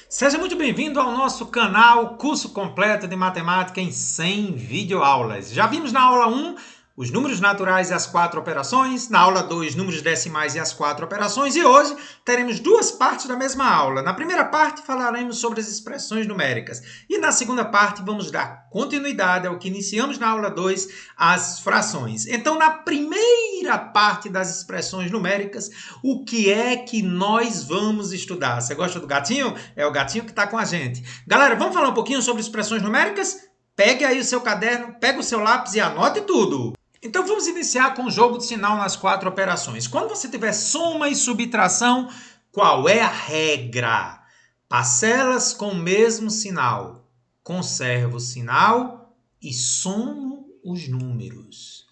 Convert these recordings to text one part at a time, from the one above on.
Seja muito bem-vindo ao nosso canal Curso Completo de Matemática em 100 videoaulas. Já vimos na aula 1 os números naturais e as 4 operações, na aula 2 números decimais e as 4 operações, e hoje teremos duas partes da mesma aula. Na primeira parte falaremos sobre as expressões numéricas e na segunda parte vamos dar continuidade ao que iniciamos na aula 2, as frações. Então, na primeira parte das expressões numéricas, o que é que nós vamos estudar? Você gosta do gatinho? É o gatinho que está com a gente. Galera, vamos falar um pouquinho sobre expressões numéricas? Pegue aí o seu caderno, pegue o seu lápis e anote tudo. Então vamos iniciar com o jogo de sinal nas 4 operações. Quando você tiver soma e subtração, qual é a regra? Parcelas com o mesmo sinal. Conservo o sinal e somo os números.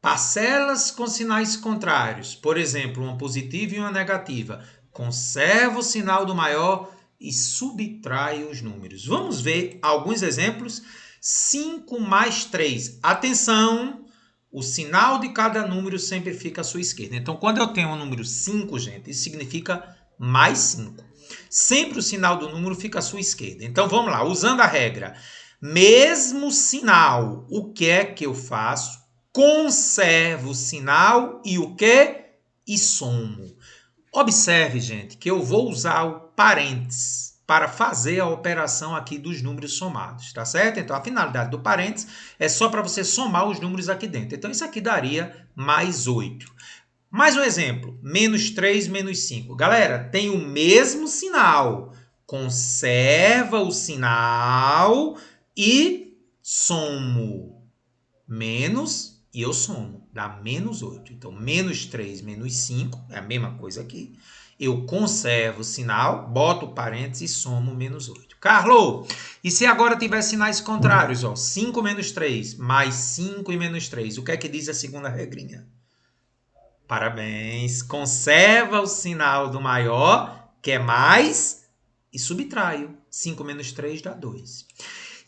Parcelas com sinais contrários, por exemplo, uma positiva e uma negativa. Conservo o sinal do maior e subtraio os números. Vamos ver alguns exemplos. 5 mais 3. Atenção! O sinal de cada número sempre fica à sua esquerda. Então, quando eu tenho o número 5, gente, isso significa mais 5. Sempre o sinal do número fica à sua esquerda. Então, vamos lá. Usando a regra, mesmo sinal, o que é que eu faço? Conservo o sinal e o que? E somo. Observe, gente, que eu vou usar o parênteses para fazer a operação aqui dos números somados, tá certo? Então, a finalidade do parênteses é só para você somar os números aqui dentro. Então, isso aqui daria mais 8. Mais um exemplo, menos 3, menos 5. Galera, tem o mesmo sinal. Conserva o sinal e somo. Menos e eu somo, dá menos 8. Então, menos 3, menos 5, é a mesma coisa aqui. Eu conservo o sinal, boto o parênteses e somo menos 8. Carlos, e se agora tiver sinais contrários? Ó, 5 menos 3, mais 5 e menos 3. O que é que diz a segunda regrinha? Parabéns. Conserva o sinal do maior, que é mais, e subtraio. 5 menos 3 dá 2.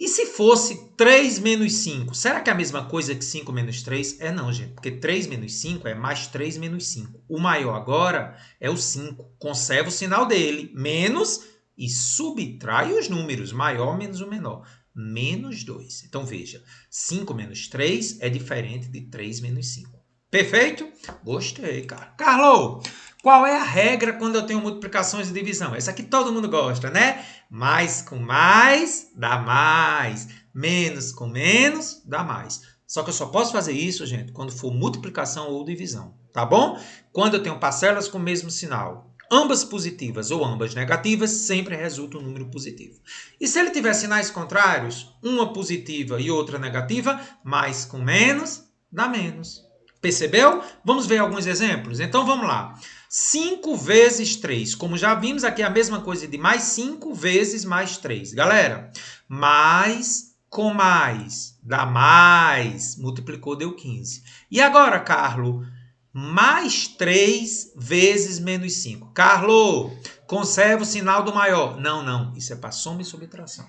E se fosse 3 menos 5? Será que é a mesma coisa que 5 menos 3? É não, gente, porque 3 menos 5 é mais 3 menos 5. O maior agora é o 5. Conserva o sinal dele, menos, e subtrai os números, maior menos o menor. Menos 2. Então, veja, 5 menos 3 é diferente de 3 menos 5. Perfeito? Gostei, cara. Carlos, qual é a regra quando eu tenho multiplicações e divisão? Essa aqui todo mundo gosta, né? Mais com mais dá mais. Menos com menos dá mais. Só que eu só posso fazer isso, gente, quando for multiplicação ou divisão, tá bom? Quando eu tenho parcelas com o mesmo sinal, ambas positivas ou ambas negativas, sempre resulta um número positivo. E se ele tiver sinais contrários, uma positiva e outra negativa, mais com menos dá menos. Percebeu? Vamos ver alguns exemplos? Então, vamos lá. 5 vezes 3. Como já vimos, aqui é a mesma coisa de mais 5 vezes mais 3. Galera, mais com mais dá mais. Multiplicou, deu 15. E agora, Carlos, mais 3 vezes menos 5. Carlos, conserva o sinal do maior. Não, não. Isso é para soma e subtração.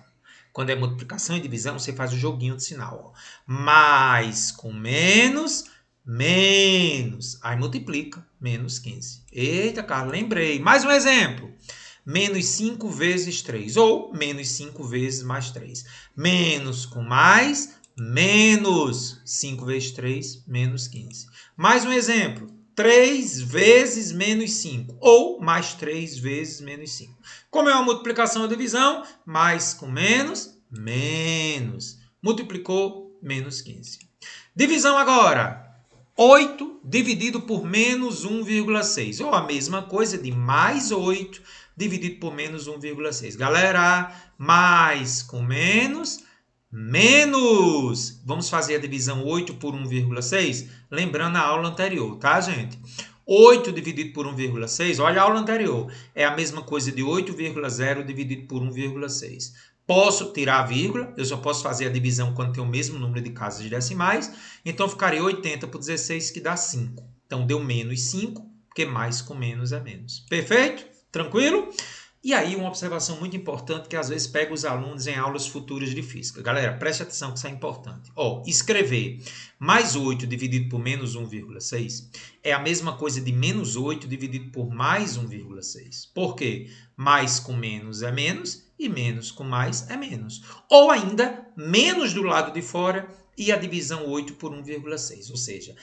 Quando é multiplicação e divisão, você faz o joguinho de sinal. Ó. Mais com menos... menos, aí multiplica, menos 15. Eita, Carlos, lembrei. Mais um exemplo. Menos 5 vezes 3, ou menos 5 vezes mais 3. Menos com mais, menos 5 vezes 3, menos 15. Mais um exemplo. 3 vezes menos 5, ou mais 3 vezes menos 5. Como é uma multiplicação ou divisão, mais com menos, menos. Multiplicou, menos 15. Divisão agora. 8 dividido por menos 1,6. Ou a mesma coisa de mais 8 dividido por menos 1,6. Galera, mais com menos, menos. Vamos fazer a divisão 8 por 1,6? Lembrando a aula anterior, tá, gente? 8 dividido por 1,6, olha a aula anterior. É a mesma coisa de 8,0 dividido por 1,6. Posso tirar a vírgula, eu só posso fazer a divisão quando tem o mesmo número de casas decimais. Então, ficaria 80 por 16, que dá 5. Então, deu menos 5, porque mais com menos é menos. Perfeito? Tranquilo? E aí, uma observação muito importante que às vezes pega os alunos em aulas futuras de física. Galera, preste atenção que isso é importante. Ó, escrever mais 8 dividido por menos 1,6 é a mesma coisa de menos 8 dividido por mais 1,6. Por quê? Mais com menos é menos e menos com mais é menos. Ou ainda, menos do lado de fora e a divisão 8 por 1,6. Ou seja,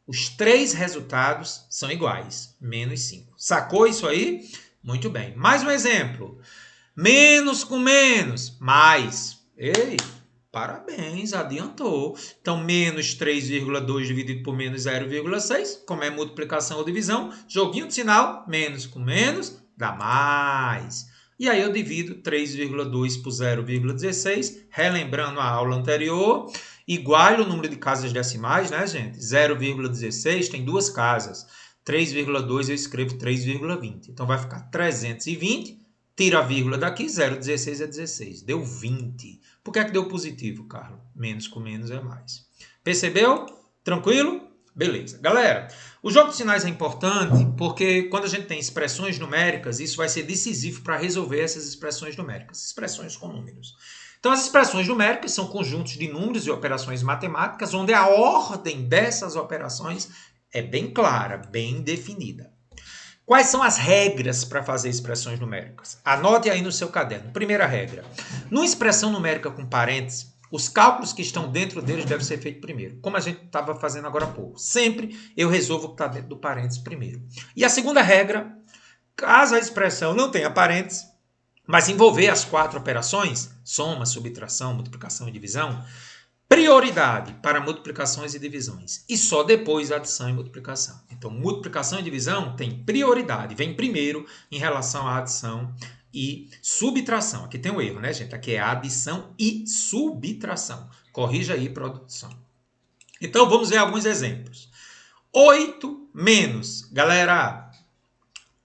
os três resultados são iguais, menos 5. Sacou isso aí? Muito bem. Mais um exemplo. Menos com menos, mais. Ei, parabéns, adiantou. Então, menos 3,2 dividido por menos 0,6, como é multiplicação ou divisão, joguinho de sinal, menos com menos, dá mais. E aí eu divido 3,2 por 0,16, relembrando a aula anterior, igual o número de casas decimais, né, gente? 0,16 tem duas casas. 3,2 eu escrevo 3,20. Então vai ficar 320, tira a vírgula daqui, 0,16 é 16. Deu 20. Por que é que deu positivo, Carlos? Menos com menos é mais. Percebeu? Tranquilo? Beleza. Galera, o jogo de sinais é importante porque quando a gente tem expressões numéricas, isso vai ser decisivo para resolver essas expressões numéricas, expressões com números. Então, as expressões numéricas são conjuntos de números e operações matemáticas, onde a ordem dessas operações é bem clara, bem definida. Quais são as regras para fazer expressões numéricas? Anote aí no seu caderno. Primeira regra. Numa expressão numérica com parênteses, os cálculos que estão dentro deles devem ser feitos primeiro, como a gente estava fazendo agora há pouco. Sempre eu resolvo o que está dentro do parênteses primeiro. E a segunda regra, caso a expressão não tenha parênteses, mas envolver as quatro operações, soma, subtração, multiplicação e divisão, prioridade para multiplicações e divisões. E só depois adição e multiplicação. Então, multiplicação e divisão tem prioridade. Vem primeiro em relação à adição e subtração. Aqui tem um erro, né, gente? Aqui é adição e subtração. Corrija aí, produção. Então, vamos ver alguns exemplos. 8 menos, galera,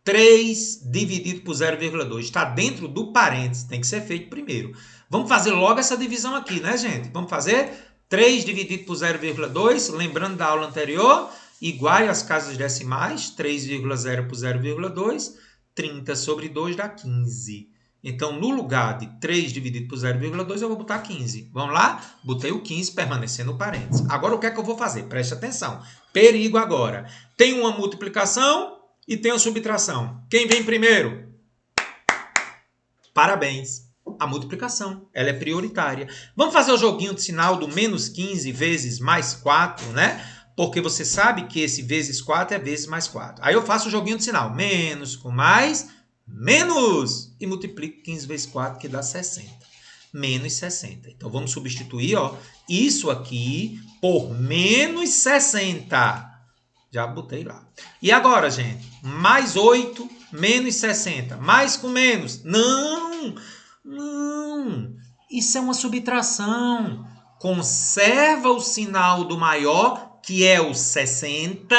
3 dividido por 0,2. Está dentro do parênteses. Tem que ser feito primeiro. Vamos fazer logo essa divisão aqui, né, gente? Vamos fazer 3 dividido por 0,2, lembrando da aula anterior, igual às casas decimais, 3,0 por 0,2, 30 sobre 2 dá 15. Então, no lugar de 3 dividido por 0,2, eu vou botar 15. Vamos lá? Botei o 15 permanecendo no parênteses. Agora, o que é que eu vou fazer? Preste atenção. Perigo agora. Tem uma multiplicação e tem uma subtração. Quem vem primeiro? Parabéns. A multiplicação, ela é prioritária. Vamos fazer o joguinho de sinal do menos 15 vezes mais 4, né? Porque você sabe que esse vezes 4 é vezes mais 4. Aí eu faço o joguinho de sinal. Menos com mais, menos. E multiplico 15 vezes 4, que dá 60. Menos 60. Então, vamos substituir, ó, isso aqui por menos 60. Já botei lá. E agora, gente? Mais 8, menos 60. Mais com menos. Não! Não, isso é uma subtração. Conserva o sinal do maior, que é o 60,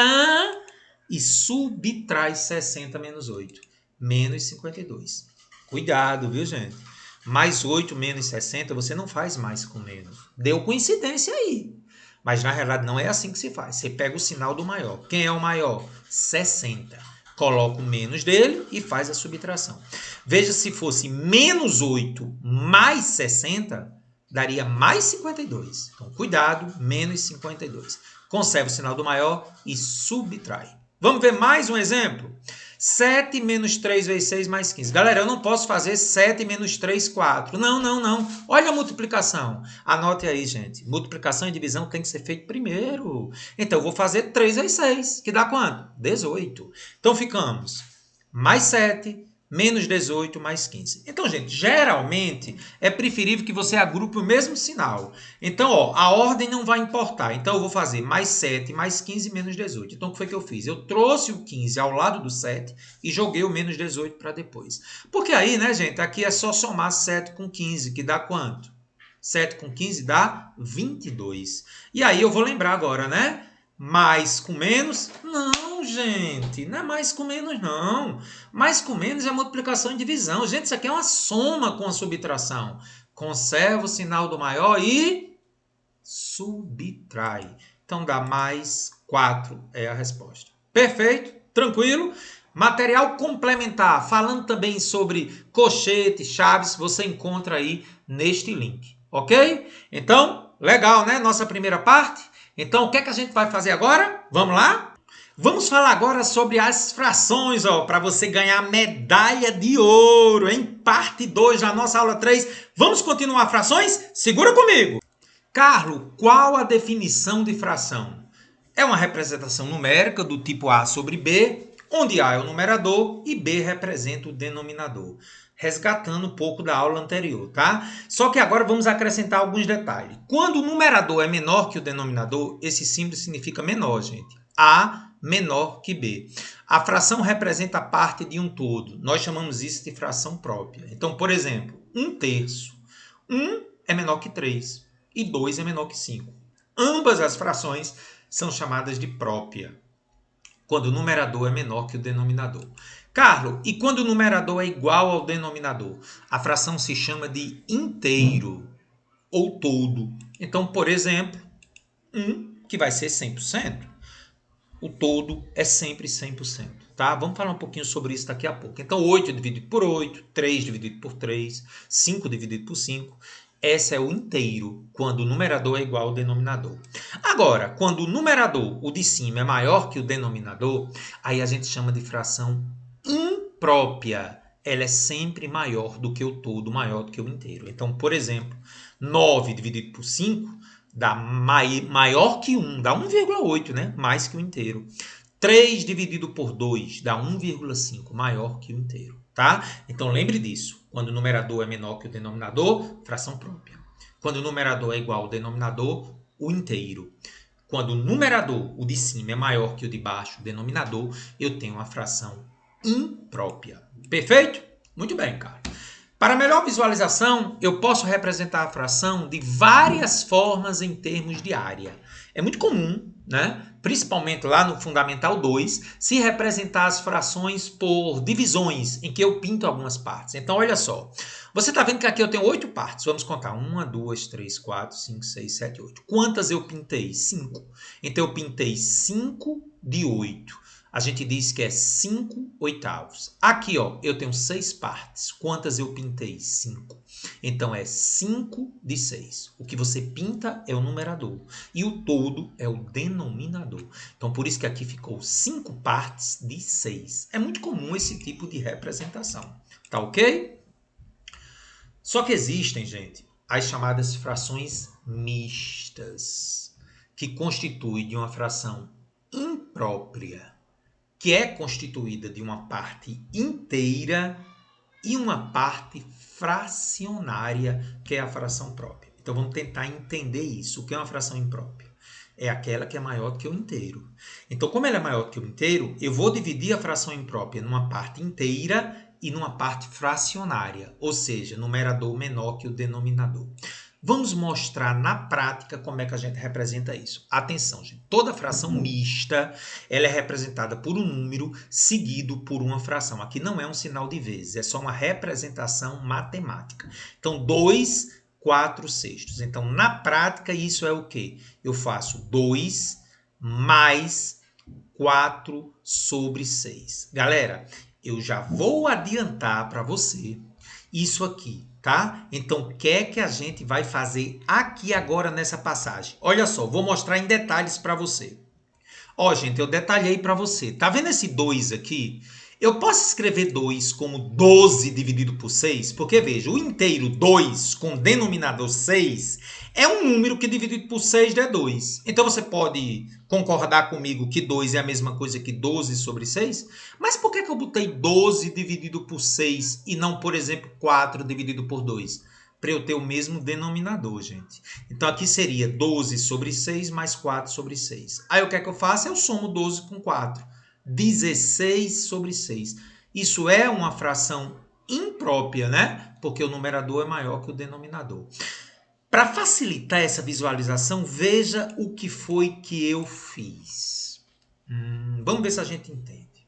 e subtrai 60 menos 8. Menos 52. Cuidado, viu, gente? Mais 8 menos 60, você não faz mais com menos. Deu coincidência aí. Mas, na realidade, não é assim que se faz. Você pega o sinal do maior. Quem é o maior? 60. Coloca o menos dele e faz a subtração. Veja, se fosse menos 8 mais 60, daria mais 52. Então, cuidado, menos 52. Conserva o sinal do maior e subtrai. Vamos ver mais um exemplo? 7 menos 3 vezes 6 mais 15. Galera, eu não posso fazer 7 menos 3, 4. Não, não, não. Olha a multiplicação. Anote aí, gente. Multiplicação e divisão tem que ser feito primeiro. Então, eu vou fazer 3 vezes 6, que dá quanto? 18. Então, ficamos mais 7, menos 18, mais 15. Então, gente, geralmente é preferível que você agrupe o mesmo sinal. Então, ó, a ordem não vai importar. Então, eu vou fazer mais 7, mais 15, menos 18. Então, o que foi que eu fiz? Eu trouxe o 15 ao lado do 7 e joguei o menos 18 para depois. Porque aí, né, gente, aqui é só somar 7 com 15, que dá quanto? 7 com 15 dá 22. E aí, eu vou lembrar agora, né? Mais com menos? Não, gente, não é mais com menos, não. Mais com menos é multiplicação e divisão. Gente, isso aqui é uma soma com a subtração. Conserva o sinal do maior e subtrai. Então, dá mais 4 é a resposta. Perfeito? Tranquilo? Material complementar, falando também sobre colchetes, chaves, você encontra aí neste link, ok? Então, legal, né? Nossa primeira parte. Então, o que é que a gente vai fazer agora? Vamos lá? Vamos falar agora sobre as frações, para você ganhar medalha de ouro, em parte 2 da nossa aula 3. Vamos continuar frações? Segura comigo! Carlos, qual a definição de fração? É uma representação numérica do tipo A sobre B, onde A é o numerador e B representa o denominador. Resgatando um pouco da aula anterior, tá? Só que agora vamos acrescentar alguns detalhes. Quando o numerador é menor que o denominador, esse símbolo significa menor, gente. A menor que B. A fração representa parte de um todo. Nós chamamos isso de fração própria. Então, por exemplo, 1/3. 1 é menor que 3 e 2 é menor que 5. Ambas as frações são chamadas de própria, quando o numerador é menor que o denominador. Carlos, e quando o numerador é igual ao denominador? A fração se chama de inteiro ou todo. Então, por exemplo, 1, que vai ser 100%. O todo é sempre 100%. Tá? Vamos falar um pouquinho sobre isso daqui a pouco. Então, 8 dividido por 8, 3 dividido por 3, 5 dividido por 5. Esse é o inteiro, quando o numerador é igual ao denominador. Agora, quando o numerador, o de cima, é maior que o denominador, aí a gente chama de fração imprópria. Ela é sempre maior do que o todo, maior do que o inteiro. Então, por exemplo, 9 dividido por 5 dá maior que 1, dá 1,8, né? Mais que o inteiro. 3 dividido por 2 dá 1,5, maior que o inteiro, tá? Então lembre disso. Quando o numerador é menor que o denominador, fração própria. Quando o numerador é igual ao denominador, o inteiro. Quando o numerador, o de cima, é maior que o de baixo, o denominador, eu tenho uma fração imprópria. Perfeito? Muito bem, cara. Para melhor visualização, eu posso representar a fração de várias formas em termos de área. É muito comum, né? Principalmente lá no Fundamental 2, se representar as frações por divisões, em que eu pinto algumas partes. Então, olha só. Você está vendo que aqui eu tenho 8 partes. Vamos contar. 1, 2, 3, 4, 5, 6, 7, 8. Quantas eu pintei? 5. Então, eu pintei 5 de 8. A gente diz que é 5/8. Aqui, ó, eu tenho 6 partes. Quantas eu pintei? 5. Então, é 5 de 6. O que você pinta é o numerador. E o todo é o denominador. Então, por isso que aqui ficou 5 partes de 6. É muito comum esse tipo de representação. Tá ok? Só que existem, gente, as chamadas frações mistas, que constituem de uma fração imprópria, que é constituída de uma parte inteira e uma parte fracionária, que é a fração própria. Então, vamos tentar entender isso. O que é uma fração imprópria? É aquela que é maior do que o inteiro. Então, como ela é maior do que o inteiro, eu vou dividir a fração imprópria numa parte inteira e numa parte fracionária, ou seja, numerador menor que o denominador. Vamos mostrar na prática como é que a gente representa isso. Atenção, gente. Toda fração mista, ela é representada por um número seguido por uma fração. Aqui não é um sinal de vezes, é só uma representação matemática. Então, 2/4. Então, na prática, isso é o quê? Eu faço 2 mais 4/6. Galera, eu já vou adiantar para você isso aqui, tá? Então, o que é que a gente vai fazer aqui agora nessa passagem? Olha só, vou mostrar em detalhes para você. Ó, gente, eu detalhei para você. Tá vendo esse 2 aqui? Eu posso escrever 2 como 12 dividido por 6? Porque, veja, o inteiro 2 com denominador 6 é um número que dividido por 6 dá 2. Então, você pode concordar comigo que 2 é a mesma coisa que 12/6? Mas por que eu botei 12 dividido por 6 e não, por exemplo, 4 dividido por 2? Para eu ter o mesmo denominador, gente. Então, aqui seria 12/6 mais 4/6. Aí, o que é que eu faço? Eu somo 12 com 4. 16/6. Isso é uma fração imprópria, né? Porque o numerador é maior que o denominador. Para facilitar essa visualização, veja o que foi que eu fiz. Vamos ver se a gente entende.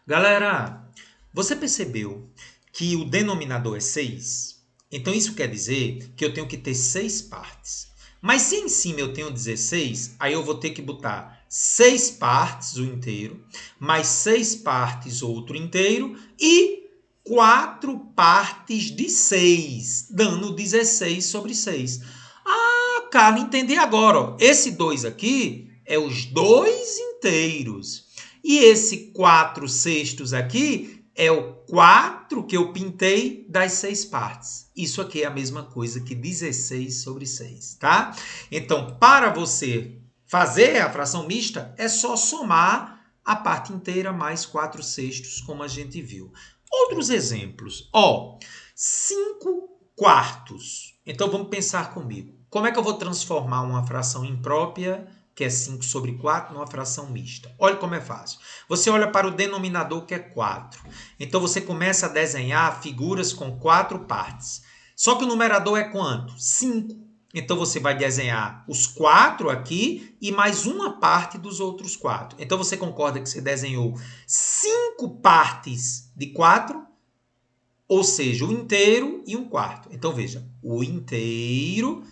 Galera, você percebeu que o denominador é 6? Então, isso quer dizer que eu tenho que ter 6 partes. Mas se em cima eu tenho 16, aí eu vou ter que botar 6 partes, o inteiro, mais 6 partes, outro inteiro, e 4 partes de 6, dando 16 sobre 6. Ah, Carlos, entendi agora. Ó. Esse 2 aqui é os 2 inteiros. E esse 4 sextos aqui é o 4 que eu pintei das 6 partes. Isso aqui é a mesma coisa que 16 sobre 6, tá? Então, para você fazer a fração mista, é só somar a parte inteira mais 4 sextos, como a gente viu. Outros exemplos. Ó, 5 quartos. Então, vamos pensar comigo. Como é que eu vou transformar uma fração imprópria, que é 5 sobre 4, numa fração mista? Olha como é fácil. Você olha para o denominador, que é 4. Então, você começa a desenhar figuras com 4 partes. Só que o numerador é quanto? 5. Então, você vai desenhar os 4 aqui e mais uma parte dos outros 4. Então, você concorda que você desenhou 5 partes de 4? Ou seja, o inteiro e um quarto. Então, veja, o inteiro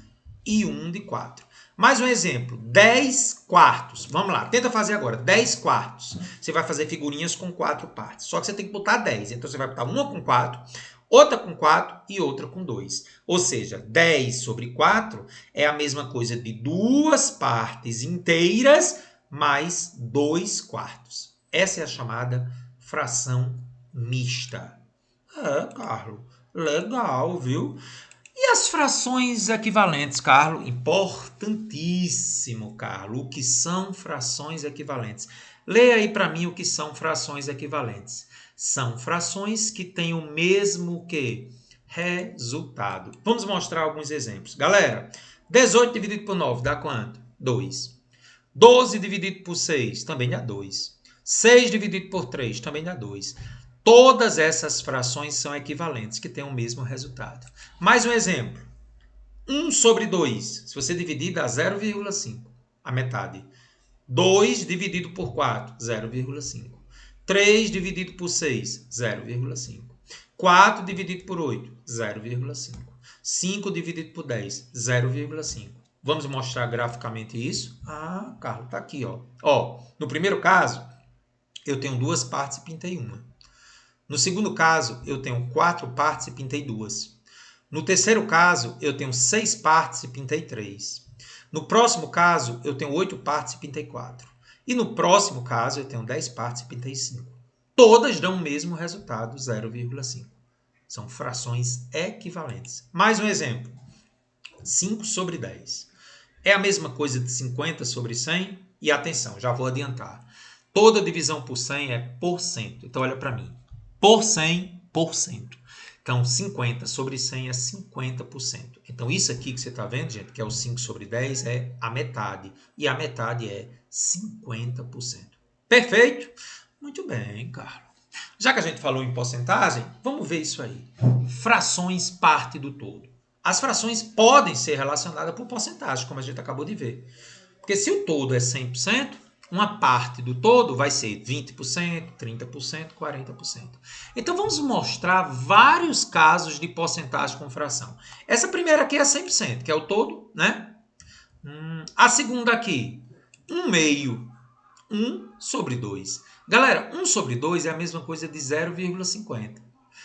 e 1 de 4. Mais um exemplo, 10 quartos. Vamos lá, tenta fazer agora, 10 quartos. Você vai fazer figurinhas com 4 partes. Só que você tem que botar 10. Então, você vai botar uma com 4, outra com 4 e outra com 2. Ou seja, 10 sobre 4 é a mesma coisa de 2 partes inteiras mais 2 quartos. Essa é a chamada fração mista. Carlos, legal, viu? E as frações equivalentes, Carlos? Importantíssimo, Carlos. O que são frações equivalentes? Leia aí para mim o que são frações equivalentes. São frações que têm o mesmo que resultado. Vamos mostrar alguns exemplos. Galera, 18 dividido por 9 dá quanto? 2. 12 dividido por 6 também dá 2. 6 dividido por 3 também dá 2. Todas essas frações são equivalentes, que têm o mesmo resultado. Mais um exemplo. 1 sobre 2. Se você dividir, dá 0,5. A metade. 2 dividido por 4, 0,5. 3 dividido por 6, 0,5. 4 dividido por 8, 0,5. 5 dividido por 10, 0,5. Vamos mostrar graficamente isso? Ah, Carlos, está aqui. No primeiro caso, eu tenho 2 partes e pintei uma. No segundo caso, eu tenho 4 partes e pintei 2. No terceiro caso, eu tenho 6 partes e pintei 3. No próximo caso, eu tenho 8 partes e pintei 4. E no próximo caso, eu tenho 10 partes e pintei 5. Todas dão o mesmo resultado, 0,5. São frações equivalentes. Mais um exemplo. 5 sobre 10. É a mesma coisa de 50 sobre 100? E atenção, já vou adiantar. Toda divisão por 100 é por cento. Então, olha para mim. Por 100%. Então, 50 sobre 100 é 50%. Então, isso aqui que você está vendo, gente, que é o 5 sobre 10, é a metade. E a metade é 50%. Perfeito? Muito bem, Carlos. Já que a gente falou em porcentagem, vamos ver isso aí. Frações parte do todo. As frações podem ser relacionadas por porcentagem, como a gente acabou de ver. Porque se o todo é 100%, uma parte do todo vai ser 20%, 30%, 40%. Então, vamos mostrar vários casos de porcentagem com fração. Essa primeira aqui é 100%, que é o todo, né? A segunda aqui, 1 meio, 1 sobre 2. Galera, 1 sobre 2 é a mesma coisa de 0,50.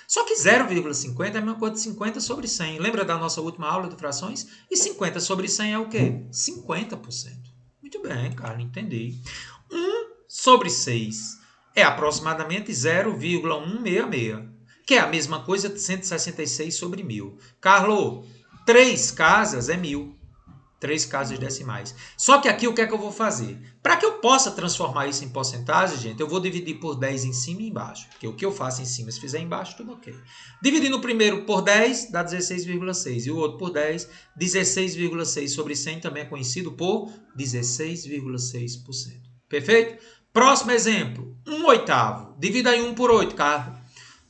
Só que 0,50 é a mesma coisa de 50 sobre 100. Lembra da nossa última aula de frações? E 50 sobre 100 é o quê? 50%. Muito bem, Carlos, entendi. 1 sobre 6 é aproximadamente 0,166, que é a mesma coisa de 166 sobre 1000. Carlos, 3 casas é 1000. 3 casas decimais. Só que aqui o que é que eu vou fazer? Para que eu possa transformar isso em porcentagem, gente, eu vou dividir por 10 em cima e embaixo. Porque o que eu faço em cima, se fizer embaixo, tudo ok. Dividindo o primeiro por 10, dá 16,6. E o outro por 10, 16,6 sobre 100 também é conhecido por 16,6%. Perfeito? Próximo exemplo. 1/8. Divida aí 1 por 8, Carlos.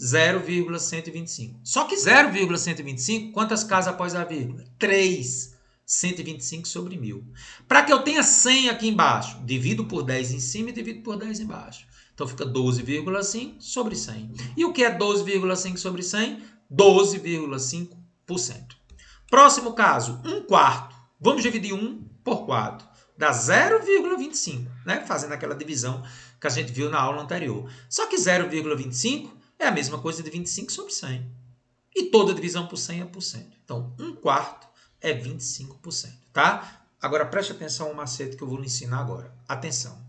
0,125. Só que 0,125, quantas casas após a vírgula? 3. 125 sobre 1000. Para que eu tenha 100 aqui embaixo, divido por 10 em cima e divido por 10 embaixo. Então, fica 12,5 sobre 100. E o que é 12,5 sobre 100? 12,5%. Próximo caso, 1/4. Vamos dividir 1 por 4. Dá 0,25, né? Fazendo aquela divisão que a gente viu na aula anterior. Só que 0,25 é a mesma coisa de 25 sobre 100. E toda divisão por 100 é por cento. Então, 1/4 é 25%, tá? Agora, preste atenção ao macete que eu vou lhe ensinar agora. Atenção.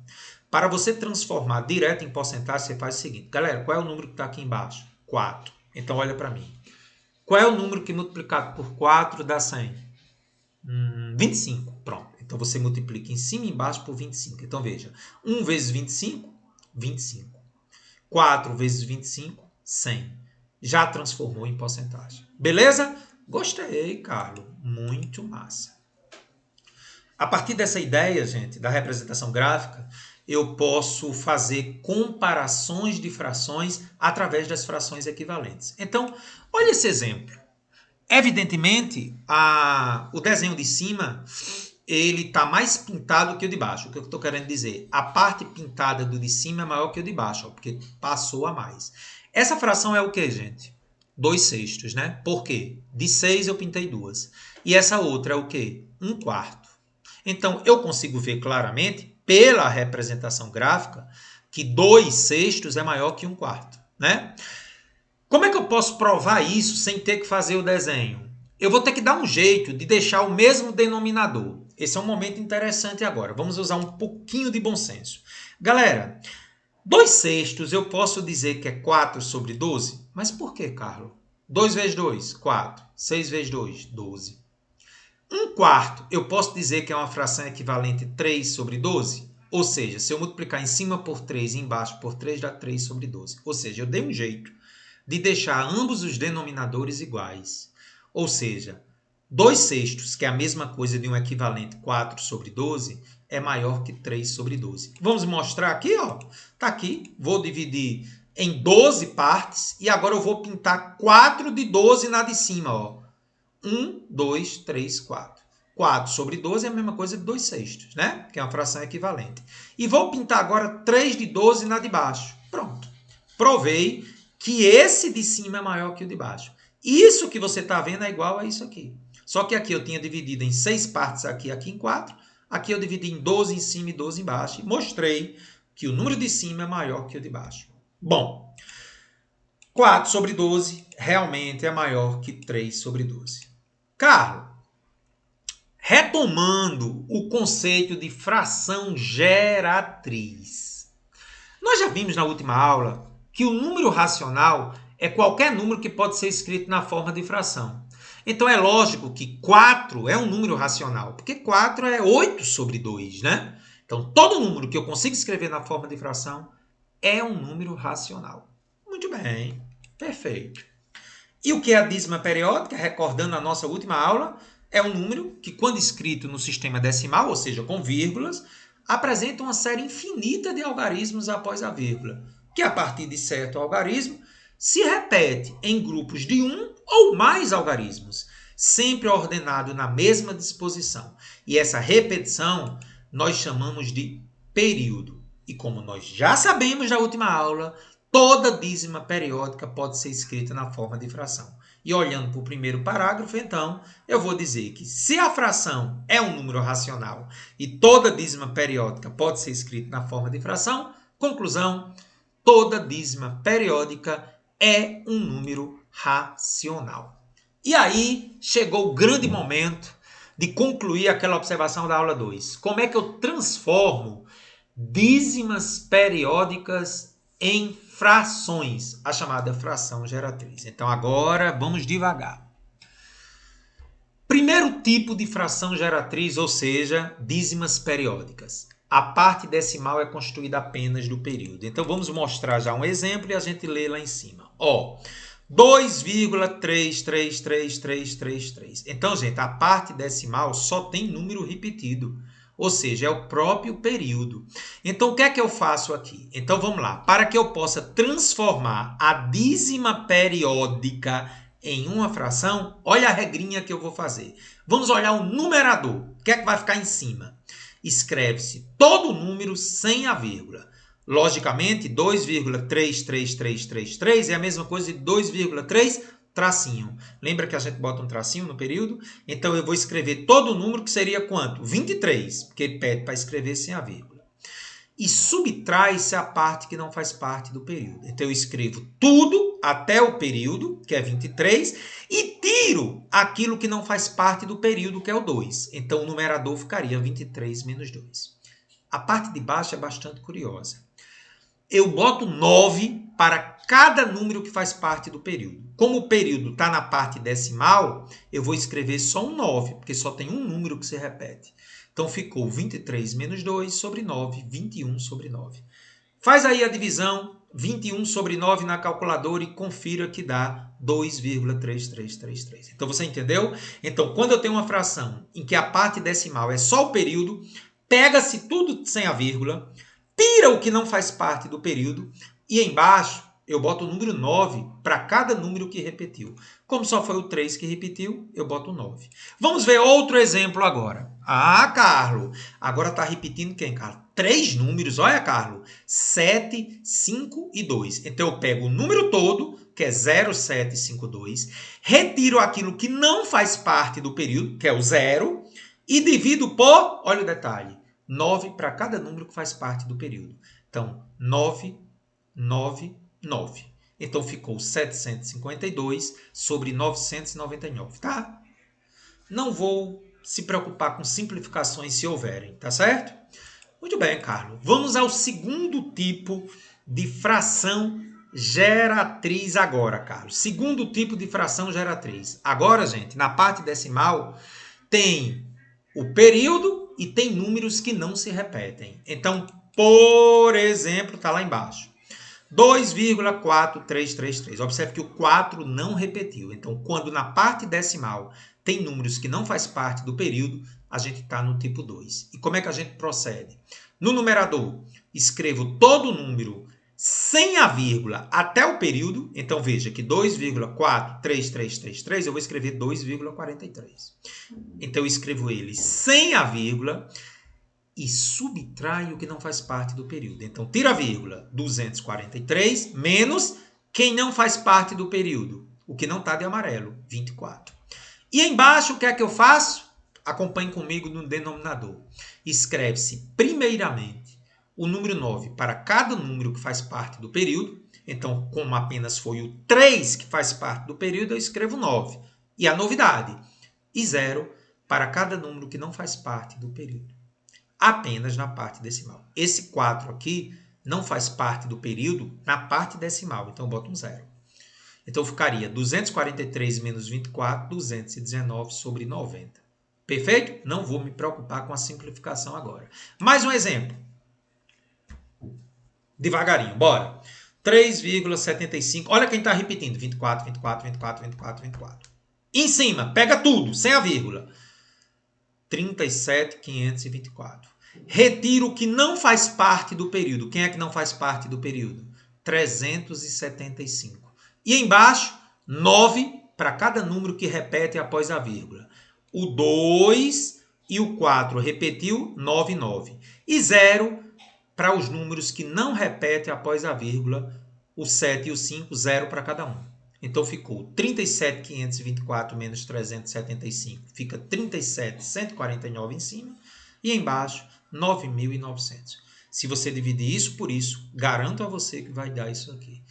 Para você transformar direto em porcentagem, você faz o seguinte. Galera, qual é o número que está aqui embaixo? 4. Então, olha para mim. Qual é o número que multiplicado por 4 dá 100? 25. Pronto. Então, você multiplica em cima e embaixo por 25. Então, veja. 1 vezes 25, 25. 4 vezes 25, 100. Já transformou em porcentagem. Beleza? Gostei, Carlos. Muito massa. A partir dessa ideia, gente, da representação gráfica, eu posso fazer comparações de frações através das frações equivalentes. Então, olha esse exemplo. Evidentemente, o desenho de cima ele está mais pintado que o de baixo. O que eu estou querendo dizer? A parte pintada do de cima é maior que o de baixo, ó, porque passou a mais. Essa fração é o que, gente? 2/6, né? Por quê? De 6 eu pintei 2. E essa outra é o quê? 1/4. Então, eu consigo ver claramente, pela representação gráfica, que 2/6 é maior que 1/4, né? Como é que eu posso provar isso sem ter que fazer o desenho? Eu vou ter que dar um jeito de deixar o mesmo denominador. Esse é um momento interessante agora. Vamos usar um pouquinho de bom senso. Galera, 2/6 eu posso dizer que é 4 sobre 12? Mas por que, Carlos? 2 vezes 2, 4. 6 vezes 2, 12. 1/4 eu posso dizer que é uma fração equivalente a 3 sobre 12? Ou seja, se eu multiplicar em cima por 3 e embaixo por 3, dá 3 sobre 12. Ou seja, eu dei um jeito de deixar ambos os denominadores iguais. Ou seja, 2/6, que é a mesma coisa de um equivalente 4 sobre 12, é maior que 3 sobre 12. Vamos mostrar aqui, ó. Tá aqui. Vou dividir em 12 partes e agora eu vou pintar 4 de 12 na de cima, ó. 1, 2, 3, 4. 4 sobre 12 é a mesma coisa de 2/6, né? Que é uma fração equivalente. E vou pintar agora 3 de 12 na de baixo. Pronto. Provei que esse de cima é maior que o de baixo. Isso que você está vendo é igual a isso aqui. Só que aqui eu tinha dividido em 6 partes, aqui em 4. Aqui eu dividi em 12 em cima e 12 embaixo. E mostrei que o número de cima é maior que o de baixo. Bom, 4 sobre 12 realmente é maior que 3 sobre 12. Carlos, retomando o conceito de fração geratriz. Nós já vimos na última aula que o número racional é qualquer número que pode ser escrito na forma de fração. Então é lógico que 4 é um número racional, porque 4 é 8 sobre 2, né? Então todo número que eu consigo escrever na forma de fração é um número racional. Muito bem, perfeito. E o que é a dízima periódica? Recordando a nossa última aula, é um número que, quando escrito no sistema decimal, ou seja, com vírgulas, apresenta uma série infinita de algarismos após a vírgula, que a partir de certo algarismo se repete em grupos de um ou mais algarismos, sempre ordenado na mesma disposição. E essa repetição nós chamamos de período. E como nós já sabemos na última aula, toda dízima periódica pode ser escrita na forma de fração. E olhando para o primeiro parágrafo, então, eu vou dizer que se a fração é um número racional e toda dízima periódica pode ser escrita na forma de fração, conclusão, toda dízima periódica é um número racional. E aí chegou o grande momento de concluir aquela observação da aula 2. Como é que eu transformo dízimas periódicas em frações, a chamada fração geratriz. Então agora vamos devagar. Primeiro tipo de fração geratriz, ou seja, dízimas periódicas. A parte decimal é constituída apenas do período. Então vamos mostrar já um exemplo e a gente lê lá em cima. Ó, 2,333333. Então, gente, a parte decimal só tem número repetido. Ou seja, é o próprio período. Então, o que é que eu faço aqui? Então, vamos lá. Para que eu possa transformar a dízima periódica em uma fração, olha a regrinha que eu vou fazer. Vamos olhar o numerador. O que é que vai ficar em cima? Escreve-se todo o número sem a vírgula. Logicamente, 2,33333 é a mesma coisa de 2,3 tracinho. Lembra que a gente bota um tracinho no período? Então, eu vou escrever todo o número, que seria quanto? 23, porque ele pede para escrever sem a vírgula. E subtrai-se a parte que não faz parte do período. Então, eu escrevo tudo até o período, que é 23, e tiro aquilo que não faz parte do período, que é o 2. Então, o numerador ficaria 23 menos 2. A parte de baixo é bastante curiosa. Eu boto 9 para cada número que faz parte do período. Como o período está na parte decimal, eu vou escrever só um 9, porque só tem um número que se repete. Então, ficou 23 menos 2 sobre 9, 21 sobre 9. Faz aí a divisão, 21 sobre 9 na calculadora e confira que dá 2,3333. Então, você entendeu? Então, quando eu tenho uma fração em que a parte decimal é só o período, pega-se tudo sem a vírgula, tira o que não faz parte do período e embaixo eu boto o número 9 para cada número que repetiu. Como só foi o 3 que repetiu, eu boto o 9. Vamos ver outro exemplo agora. Ah, Carlos, agora está repetindo quem, Carlos? 3 números, olha, Carlos. 7, 5 e 2. Então, eu pego o número todo, que é 0,752, retiro aquilo que não faz parte do período, que é o 0, e divido por, olha o detalhe, 9 para cada número que faz parte do período. Então, 9, 9, 9. Então, ficou 752 sobre 999, tá? Não vou se preocupar com simplificações se houverem, tá certo? Muito bem, Carlos. Vamos ao segundo tipo de fração geratriz agora, Carlos. Segundo tipo de fração geratriz. Agora, gente, na parte decimal, tem o período e tem números que não se repetem. Então, por exemplo, está lá embaixo. 2,4333. Observe que o 4 não repetiu. Então, quando na parte decimal tem números que não faz parte do período, a gente está no tipo 2. E como é que a gente procede? No numerador, escrevo todo o número sem a vírgula até o período. Então, veja que 2,43333, eu vou escrever 2,43. Então, eu escrevo ele sem a vírgula e subtrai o que não faz parte do período. Então, tira a vírgula, 243, menos quem não faz parte do período, o que não está de amarelo, 24. E embaixo, o que é que eu faço? Acompanhe comigo no denominador. Escreve-se, primeiramente, o número 9 para cada número que faz parte do período. Então, como apenas foi o 3 que faz parte do período, eu escrevo 9. E a novidade, e 0 para cada número que não faz parte do período. Apenas na parte decimal. Esse 4 aqui não faz parte do período na parte decimal, então eu boto um 0. Então ficaria 243 menos 24, 219 sobre 90. Perfeito? Não vou me preocupar com a simplificação agora. Mais um exemplo. Devagarinho, bora. 3,75. Olha quem está repetindo. 24, 24, 24, 24, 24. Em cima, pega tudo, sem a vírgula. 37.524. Retiro o que não faz parte do período. Quem é que não faz parte do período? 375. E embaixo, 9 para cada número que repete após a vírgula. O 2 e o 4 repetiu, 9, 9. E 0 para os números que não repetem após a vírgula, o 7 e o 5, 0 para cada um. Então, ficou 37.524 menos 375. Fica 37.149 em cima. E embaixo, 9.900. Se você dividir isso por isso, garanto a você que vai dar isso aqui.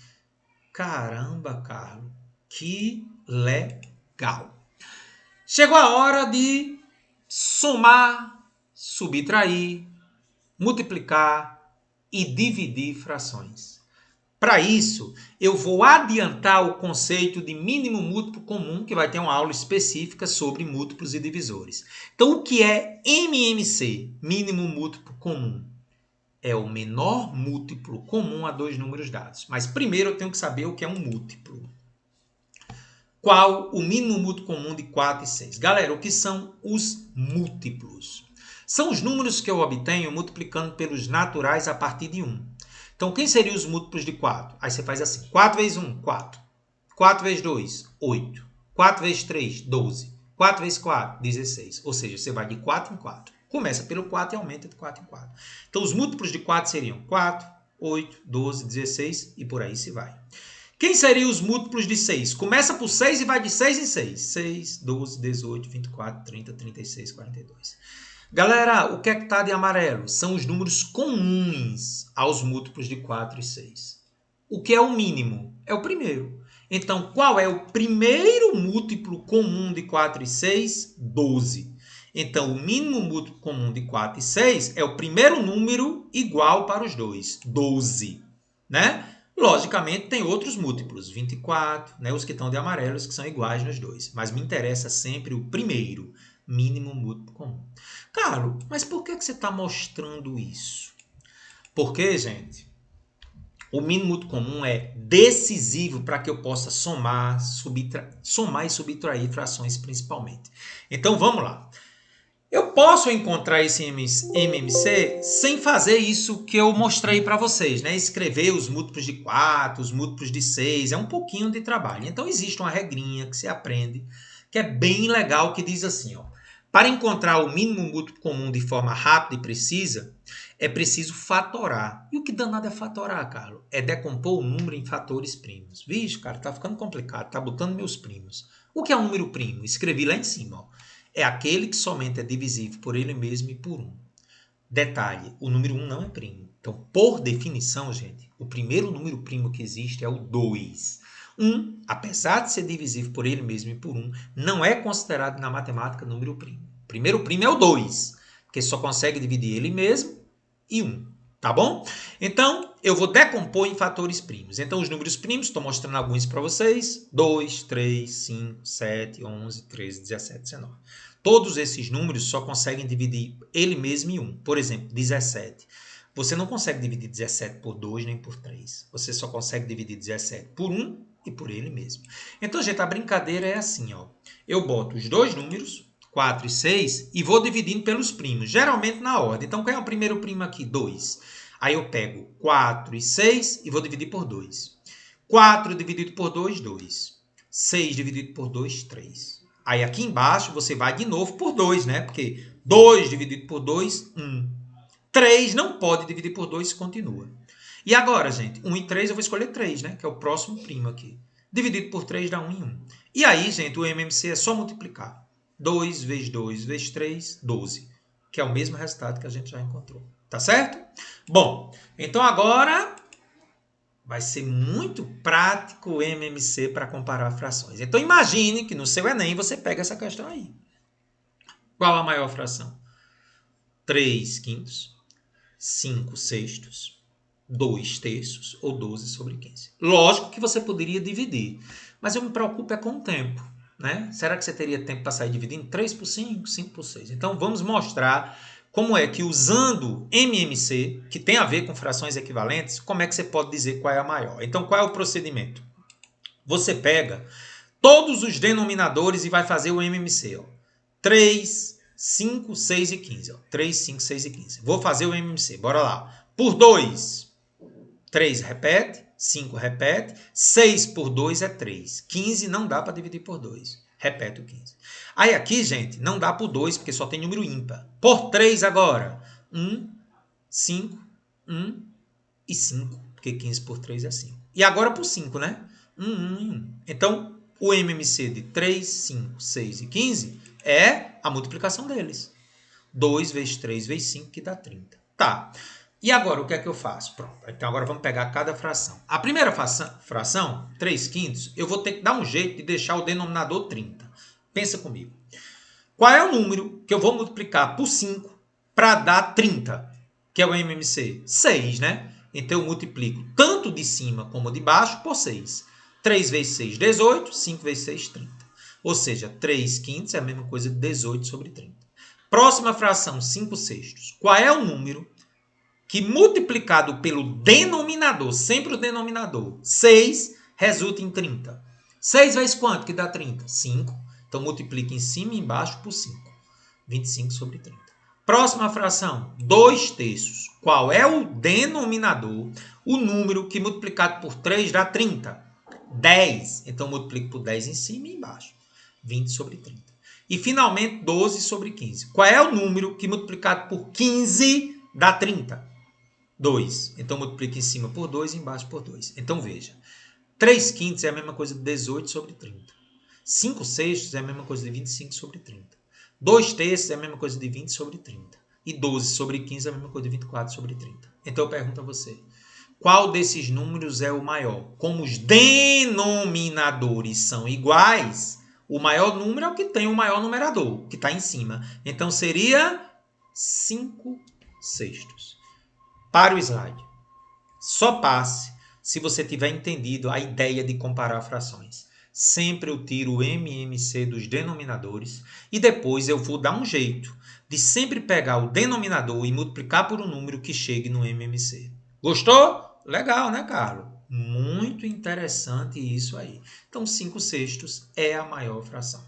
Caramba, Carlos. Que legal. Chegou a hora de somar, subtrair, multiplicar e dividir frações. Para isso, eu vou adiantar o conceito de mínimo múltiplo comum, que vai ter uma aula específica sobre múltiplos e divisores. Então, o que é MMC, mínimo múltiplo comum? É o menor múltiplo comum a dois números dados. Mas primeiro eu tenho que saber o que é um múltiplo. Qual o mínimo múltiplo comum de 4 e 6? Galera, o que são os múltiplos? São os números que eu obtenho multiplicando pelos naturais a partir de 1. Então, quem seriam os múltiplos de 4? Aí você faz assim, 4 vezes 1, 4. 4 vezes 2, 8. 4 vezes 3, 12. 4 vezes 4, 16. Ou seja, você vai de 4 em 4. Começa pelo 4 e aumenta de 4 em 4. Então, os múltiplos de 4 seriam 4, 8, 12, 16 e por aí se vai. Quem seriam os múltiplos de 6? Começa por 6 e vai de 6 em 6. 6, 12, 18, 24, 30, 36, 42. Galera, o que é que está de amarelo? São os números comuns aos múltiplos de 4 e 6. O que é o mínimo? É o primeiro. Então, qual é o primeiro múltiplo comum de 4 e 6? 12. Então, o mínimo múltiplo comum de 4 e 6 é o primeiro número igual para os dois, 12. Né? Logicamente, tem outros múltiplos, 24, né? Os que estão de amarelo, os que são iguais nos dois. Mas me interessa sempre o primeiro, mínimo múltiplo comum. Carlos, mas por que você está mostrando isso? Porque, gente, o mínimo múltiplo comum é decisivo para que eu possa somar e subtrair frações principalmente. Então, vamos lá. Eu posso encontrar esse MMC sem fazer isso que eu mostrei para vocês, né? Escrever os múltiplos de 4, os múltiplos de 6, é um pouquinho de trabalho. Então, existe uma regrinha que você aprende, que é bem legal, que diz assim, ó. Para encontrar o mínimo múltiplo comum de forma rápida e precisa, é preciso fatorar. E o que danado é fatorar, Carlos? É decompor o número em fatores primos. Vixe, cara, tá ficando complicado, tá botando meus primos. O que é um número primo? Escrevi lá em cima, ó. É aquele que somente é divisível por ele mesmo e por 1. Detalhe, o número 1 não é primo. Então, por definição, gente, o primeiro número primo que existe é o 2. 1, apesar de ser divisível por ele mesmo e por 1, não é considerado na matemática número primo. O primeiro primo é o 2, porque só consegue dividir ele mesmo e 1. Tá bom? Então, eu vou decompor em fatores primos. Então, os números primos, estou mostrando alguns para vocês. 2, 3, 5, 7, 11, 13, 17, 19. Todos esses números só conseguem dividir ele mesmo em 1. Por exemplo, 17. Você não consegue dividir 17 por 2 nem por 3. Você só consegue dividir 17 por 1 e por ele mesmo. Então, gente, a brincadeira é assim, ó. Eu boto os dois números, 4 e 6, e vou dividindo pelos primos, geralmente na ordem. Então, qual é o primeiro primo aqui? 2. Aí eu pego 4 e 6 e vou dividir por 2. 4 dividido por 2, 2. 6 dividido por 2, 3. Aí aqui embaixo você vai de novo por 2, né? Porque 2 dividido por 2, 1. 3 não pode dividir por 2, continua. E agora, gente, 1 e 3 eu vou escolher 3, né? Que é o próximo primo aqui. Dividido por 3 dá 1 em 1. E aí, gente, o MMC é só multiplicar. 2 vezes 2 vezes 3, 12. Que é o mesmo resultado que a gente já encontrou. Tá certo? Bom, então agora vai ser muito prático o MMC para comparar frações. Então imagine que no seu Enem você pega essa questão aí. Qual a maior fração? 3 quintos, 5 sextos, 2 terços ou 12 sobre 15. Lógico que você poderia dividir, mas eu me preocupo é com o tempo. Né? Será que você teria tempo para sair dividindo 3 por 5, 5 por 6? Então vamos mostrar como é que usando MMC, que tem a ver com frações equivalentes, como é que você pode dizer qual é a maior. Então qual é o procedimento? Você pega todos os denominadores e vai fazer o MMC. Ó. 3, 5, 6 e 15. Ó. 3, 5, 6 e 15. Vou fazer o MMC. Bora lá. Por 2, 3 repete. 5 repete. 6 por 2 é 3. 15 não dá para dividir por 2. Repete o 15. Aí aqui, gente, não dá por 2, porque só tem número ímpar. Por 3 agora. 1, 5, 1 e 5. Porque 15 por 3 é 5. E agora por 5, né? 1 e 1. Então, o MMC de 3, 5, 6 e 15 é a multiplicação deles. 2 vezes 3 vezes 5, que dá 30. Tá. E agora, o que é que eu faço? Pronto. Então, agora vamos pegar cada fração. A primeira fração, 3 quintos, eu vou ter que dar um jeito de deixar o denominador 30. Pensa comigo. Qual é o número que eu vou multiplicar por 5 para dar 30? Que é o MMC? 6, né? Então, eu multiplico tanto de cima como de baixo por 6. 3 vezes 6, 18. 5 vezes 6, 30. Ou seja, 3 quintos é a mesma coisa de 18 sobre 30. Próxima fração, 5 sextos. Qual é o número que multiplicado pelo denominador, sempre o denominador, 6, resulta em 30? 6 vezes quanto que dá 30? 5. Então, multiplica em cima e embaixo por 5. 25 sobre 30. Próxima fração, 2 terços. Qual é o denominador? O número que multiplicado por 3 dá 30. 10. Então, multiplico por 10 em cima e embaixo. 20 sobre 30. E, finalmente, 12 sobre 15. Qual é o número que multiplicado por 15 dá 30? 2. Então, multiplico em cima por 2 e embaixo por 2. Então, veja. 3 quintos é a mesma coisa de 18 sobre 30. 5 sextos é a mesma coisa de 25 sobre 30. 2 terços é a mesma coisa de 20 sobre 30. E 12 sobre 15 é a mesma coisa de 24 sobre 30. Então eu pergunto a você, qual desses números é o maior? Como os denominadores são iguais, o maior número é o que tem o maior numerador, que está em cima. Então seria 5 sextos. Para o slide. Só passe se você tiver entendido a ideia de comparar frações. Sempre eu tiro o MMC dos denominadores e depois eu vou dar um jeito de sempre pegar o denominador e multiplicar por um número que chegue no MMC. Gostou? Legal, né, Carlos? Muito interessante isso aí. Então, 5 sextos é a maior fração.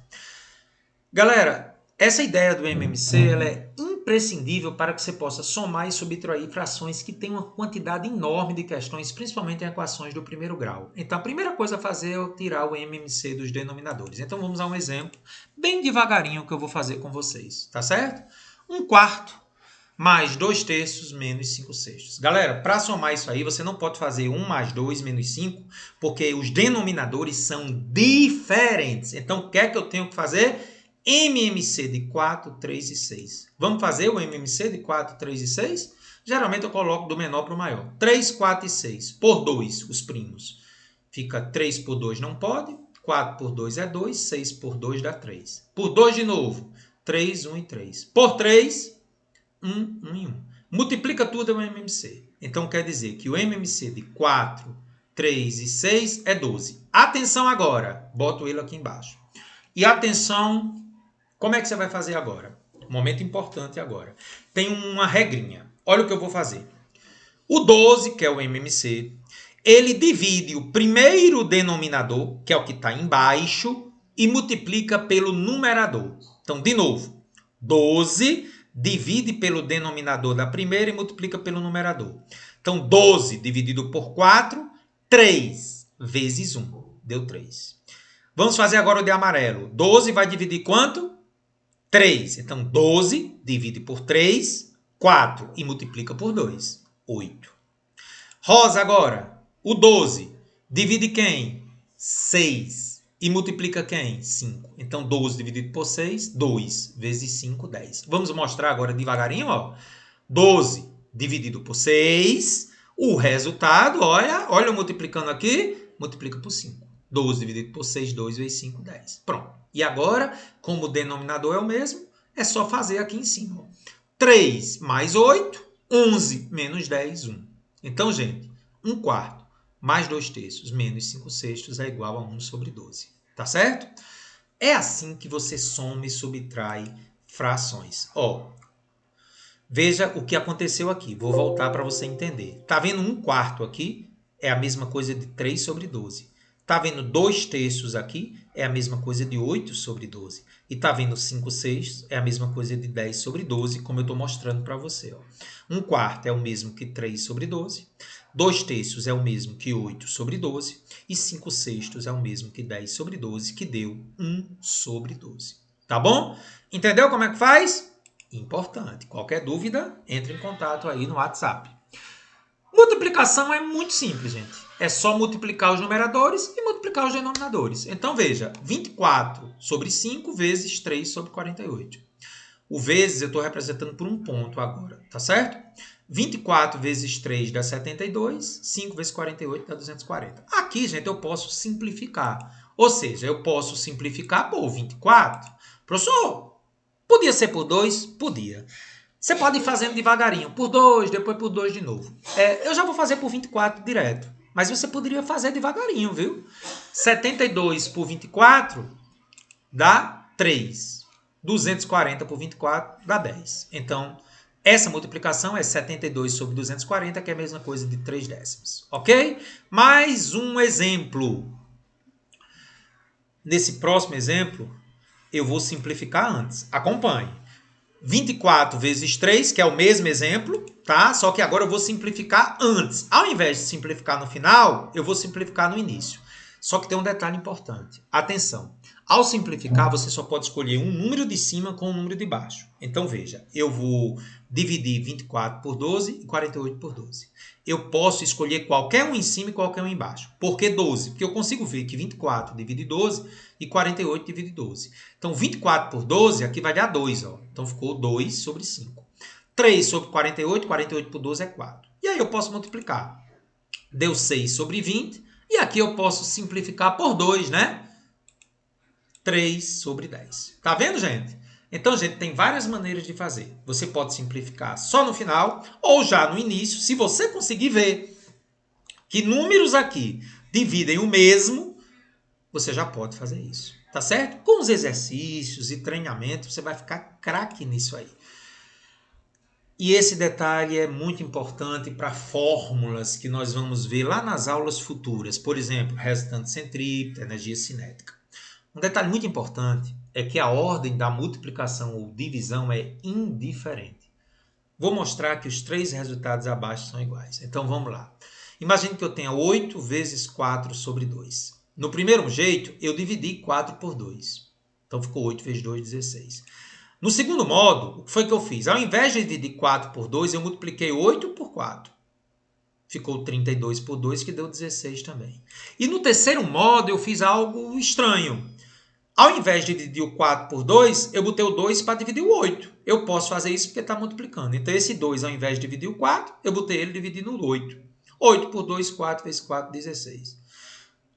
Galera, essa ideia do MMC ela é imprescindível para que você possa somar e subtrair frações que têm uma quantidade enorme de questões, principalmente em equações do primeiro grau. Então, a primeira coisa a fazer é tirar o MMC dos denominadores. Então, vamos a um exemplo bem devagarinho que eu vou fazer com vocês, tá certo? 1/4 mais 2 terços menos 5 sextos. Galera, para somar isso aí, você não pode fazer 1 mais 2 menos 5, porque os denominadores são diferentes. Então, o que é que eu tenho que fazer? MMC de 4, 3 e 6. Vamos fazer o MMC de 4, 3 e 6? Geralmente eu coloco do menor para o maior. 3, 4 e 6. Por 2, os primos. Fica 3 por 2 não pode. 4 por 2 é 2. 6 por 2 dá 3. Por 2 de novo. 3, 1 e 3. Por 3, 1, 1 e 1. Multiplica tudo é o MMC. Então quer dizer que o MMC de 4, 3 e 6 é 12. Atenção agora. Boto ele aqui embaixo. E atenção, como é que você vai fazer agora? Momento importante agora. Tem uma regrinha. Olha o que eu vou fazer. O 12, que é o MMC, ele divide o primeiro denominador, que é o que está embaixo, e multiplica pelo numerador. Então, de novo, 12 divide pelo denominador da primeira e multiplica pelo numerador. Então, 12 dividido por 4, 3 vezes 1, deu 3. Vamos fazer agora o de amarelo. 12 vai dividir quanto? 3. Então, 12 divide por 3, 4. E multiplica por 2, 8. Rosa agora. O 12 divide quem? 6. E multiplica quem? 5. Então, 12 dividido por 6, 2 vezes 5, 10. Vamos mostrar agora devagarinho, ó. 12 dividido por 6. O resultado, olha eu multiplicando aqui, multiplica por 5. 12 dividido por 6, 2 vezes 5, 10. Pronto. E agora, como o denominador é o mesmo, é só fazer aqui em cima. 3 mais 8, 11 menos 10, 1. Então, gente, 1/4 mais 2 terços menos 5 sextos é igual a 1 sobre 12. Tá certo? É assim que você soma e subtrai frações. Ó, veja o que aconteceu aqui. Vou voltar para você entender. Tá vendo 1/4 aqui? É a mesma coisa de 3 sobre 12. Tá vendo 2 terços aqui? É a mesma coisa de 8 sobre 12. E tá vendo 5 sextos? É a mesma coisa de 10 sobre 12, como eu estou mostrando para você. Ó. 1/4 é o mesmo que 3 sobre 12. 2 terços é o mesmo que 8 sobre 12. E 5 sextos é o mesmo que 10 sobre 12, que deu 1 sobre 12. Tá bom? Entendeu como é que faz? Importante. Qualquer dúvida, entre em contato aí no WhatsApp. Multiplicação é muito simples, gente. É só multiplicar os numeradores e multiplicar os denominadores. Então, veja, 24 sobre 5 vezes 3 sobre 48. O vezes eu estou representando por um ponto agora, tá certo? 24 vezes 3 dá 72, 5 vezes 48 dá 240. Aqui, gente, eu posso simplificar. Ou seja, eu posso simplificar por 24. Professor, podia ser por 2? Podia. Você pode ir fazendo devagarinho, por 2, depois por 2 de novo. Eu já vou fazer por 24 direto, mas você poderia fazer devagarinho, viu? 72 por 24 dá 3. 240 por 24 dá 10. Então, essa multiplicação é 72 sobre 240, que é a mesma coisa de 3 décimos. Ok? Mais um exemplo. Nesse próximo exemplo, eu vou simplificar antes. Acompanhe. 24 vezes 3, que é o mesmo exemplo, tá? Só que agora eu vou simplificar antes. Ao invés de simplificar no final, eu vou simplificar no início. Só que tem um detalhe importante. Atenção. Ao simplificar, você só pode escolher um número de cima com um número de baixo. Então, veja, eu vou dividir 24 por 12 e 48 por 12. Eu posso escolher qualquer um em cima e qualquer um embaixo. Por que 12? Porque eu consigo ver que 24 divide 12 e 48 divide 12. Então, 24 por 12, aqui vai dar 2. Ó. Então, ficou 2 sobre 5. 3 sobre 48, 48 por 12 é 4. E aí eu posso multiplicar. Deu 6 sobre 20. E aqui eu posso simplificar por 2, né? 3 sobre 10. Tá vendo, gente? Então, gente, tem várias maneiras de fazer. Você pode simplificar só no final ou já no início. Se você conseguir ver que números aqui dividem o mesmo, você já pode fazer isso. Tá certo? Com os exercícios e treinamento, você vai ficar craque nisso aí. E esse detalhe é muito importante para fórmulas que nós vamos ver lá nas aulas futuras. Por exemplo, resultante centrípeta, energia cinética. Um detalhe muito importante é que a ordem da multiplicação ou divisão é indiferente. Vou mostrar que os três resultados abaixo são iguais. Então vamos lá. Imagine que eu tenha 8 vezes 4 sobre 2. No primeiro jeito, eu dividi 4 por 2. Então ficou 8 vezes 2, 16. No segundo modo, o que foi que eu fiz? Ao invés de dividir 4 por 2, eu multipliquei 8 por 4. Ficou 32 por 2, que deu 16 também. E no terceiro modo, eu fiz algo estranho. Ao invés de dividir o 4 por 2, eu botei o 2 para dividir o 8. Eu posso fazer isso porque está multiplicando. Então, esse 2, ao invés de dividir o 4, eu botei ele dividindo o 8. 8 por 2, 4 vezes 4, 16.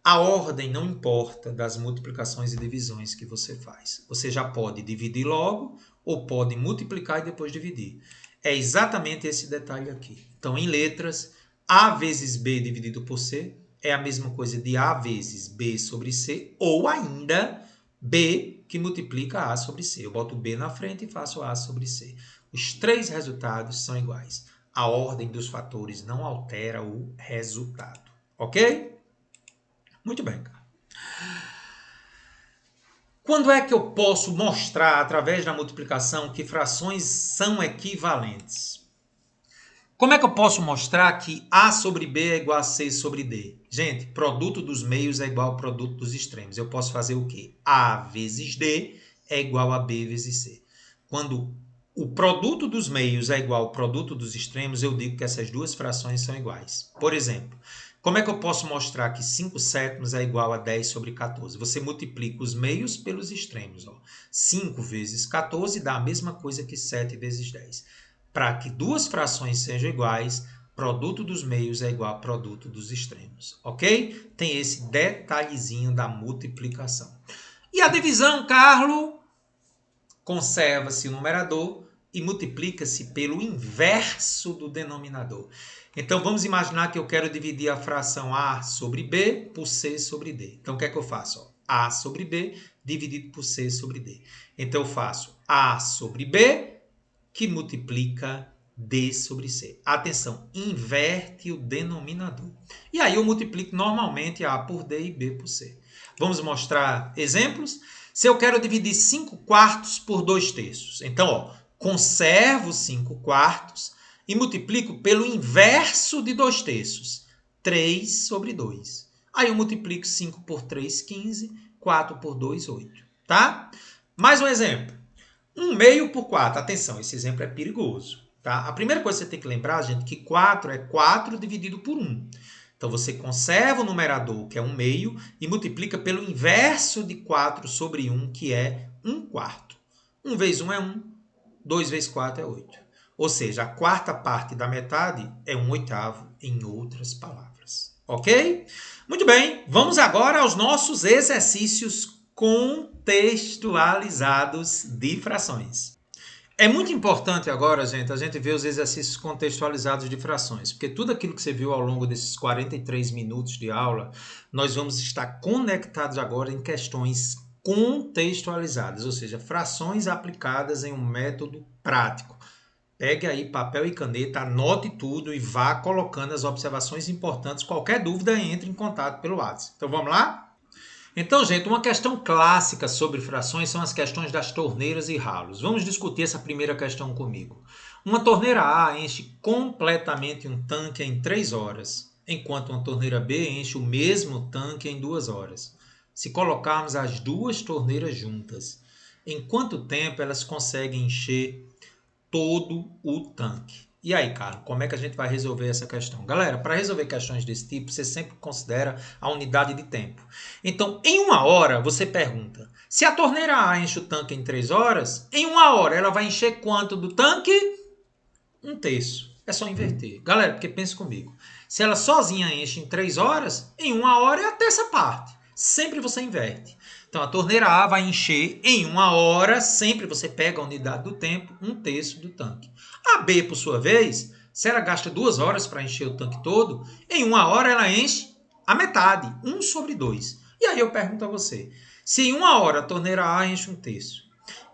A ordem não importa das multiplicações e divisões que você faz. Você já pode dividir logo ou pode multiplicar e depois dividir. É exatamente esse detalhe aqui. Então, em letras, A vezes B dividido por C é a mesma coisa de A vezes B sobre C, ou ainda B que multiplica A sobre C. Eu boto B na frente e faço A sobre C. Os três resultados são iguais. A ordem dos fatores não altera o resultado. Ok? Muito bem, cara. Quando é que eu posso mostrar, através da multiplicação, que frações são equivalentes? Como é que eu posso mostrar que A sobre B é igual a C sobre D? Gente, produto dos meios é igual ao produto dos extremos. Eu posso fazer o quê? A vezes D é igual a B vezes C. Quando o produto dos meios é igual ao produto dos extremos, eu digo que essas duas frações são iguais. Por exemplo, como é que eu posso mostrar que 5 sétimos é igual a 10 sobre 14? Você multiplica os meios pelos extremos. Ó. 5 vezes 14 dá a mesma coisa que 7 vezes 10. Para que duas frações sejam iguais, produto dos meios é igual a produto dos extremos. Ok? Tem esse detalhezinho da multiplicação. E a divisão, Carlos? Conserva-se o numerador e multiplica-se pelo inverso do denominador. Então, vamos imaginar que eu quero dividir a fração A sobre B por C sobre D. Então, o que é que eu faço? A sobre B dividido por C sobre D. Então, eu faço A sobre B, que multiplica D sobre C. Atenção, inverte o denominador. E aí, eu multiplico normalmente A por D e B por C. Vamos mostrar exemplos? Se eu quero dividir 5 quartos por 2 terços, então, ó, conservo 5 quartos e multiplico pelo inverso de 2 terços, 3 sobre 2. Aí eu multiplico 5 por 3, 15, 4 por 2, 8. Tá? Mais um exemplo. 1 meio por 4. Atenção, esse exemplo é perigoso. Tá? A primeira coisa que você tem que lembrar, gente, que 4 é 4 dividido por 1. Então, você conserva o numerador, que é 1 meio, e multiplica pelo inverso de 4 sobre 1, que é 1 quarto. 1 vezes 1 é 1, 2 vezes 4 é 8. Ou seja, a quarta parte da metade é 1 oitavo, em outras palavras. Ok? Muito bem, vamos agora aos nossos exercícios contextualizados de frações. É muito importante agora, gente, a gente ver os exercícios contextualizados de frações, porque tudo aquilo que você viu ao longo desses 43 minutos de aula, nós vamos estar conectados agora em questões contextualizadas, ou seja, frações aplicadas em um método prático. Pegue aí papel e caneta, anote tudo e vá colocando as observações importantes. Qualquer dúvida, entre em contato pelo WhatsApp. Então, vamos lá? Então, gente, uma questão clássica sobre frações são as questões das torneiras e ralos. Vamos discutir essa primeira questão comigo. Uma torneira A enche completamente um tanque em 3 horas, enquanto uma torneira B enche o mesmo tanque em 2 horas. se colocarmos as duas torneiras juntas, em quanto tempo elas conseguem encher todo o tanque? E aí, Carlos, como é que a gente vai resolver essa questão? Galera, para resolver questões desse tipo, você sempre considera a unidade de tempo. Então, em 1 hora, você pergunta, se a torneira A enche o tanque em 3 horas, em 1 hora ela vai encher quanto do tanque? 1/3. É só inverter. Galera, porque pense comigo. Se ela sozinha enche em 3 horas, em 1 hora é a terça parte. Sempre você inverte. Então, a torneira A vai encher em 1 hora, sempre você pega a unidade do tempo, 1/3 do tanque. A B, por sua vez, se ela gasta 2 horas para encher o tanque todo, em 1 hora ela enche a metade, 1/2. E aí eu pergunto a você, se em 1 hora a torneira A enche 1/3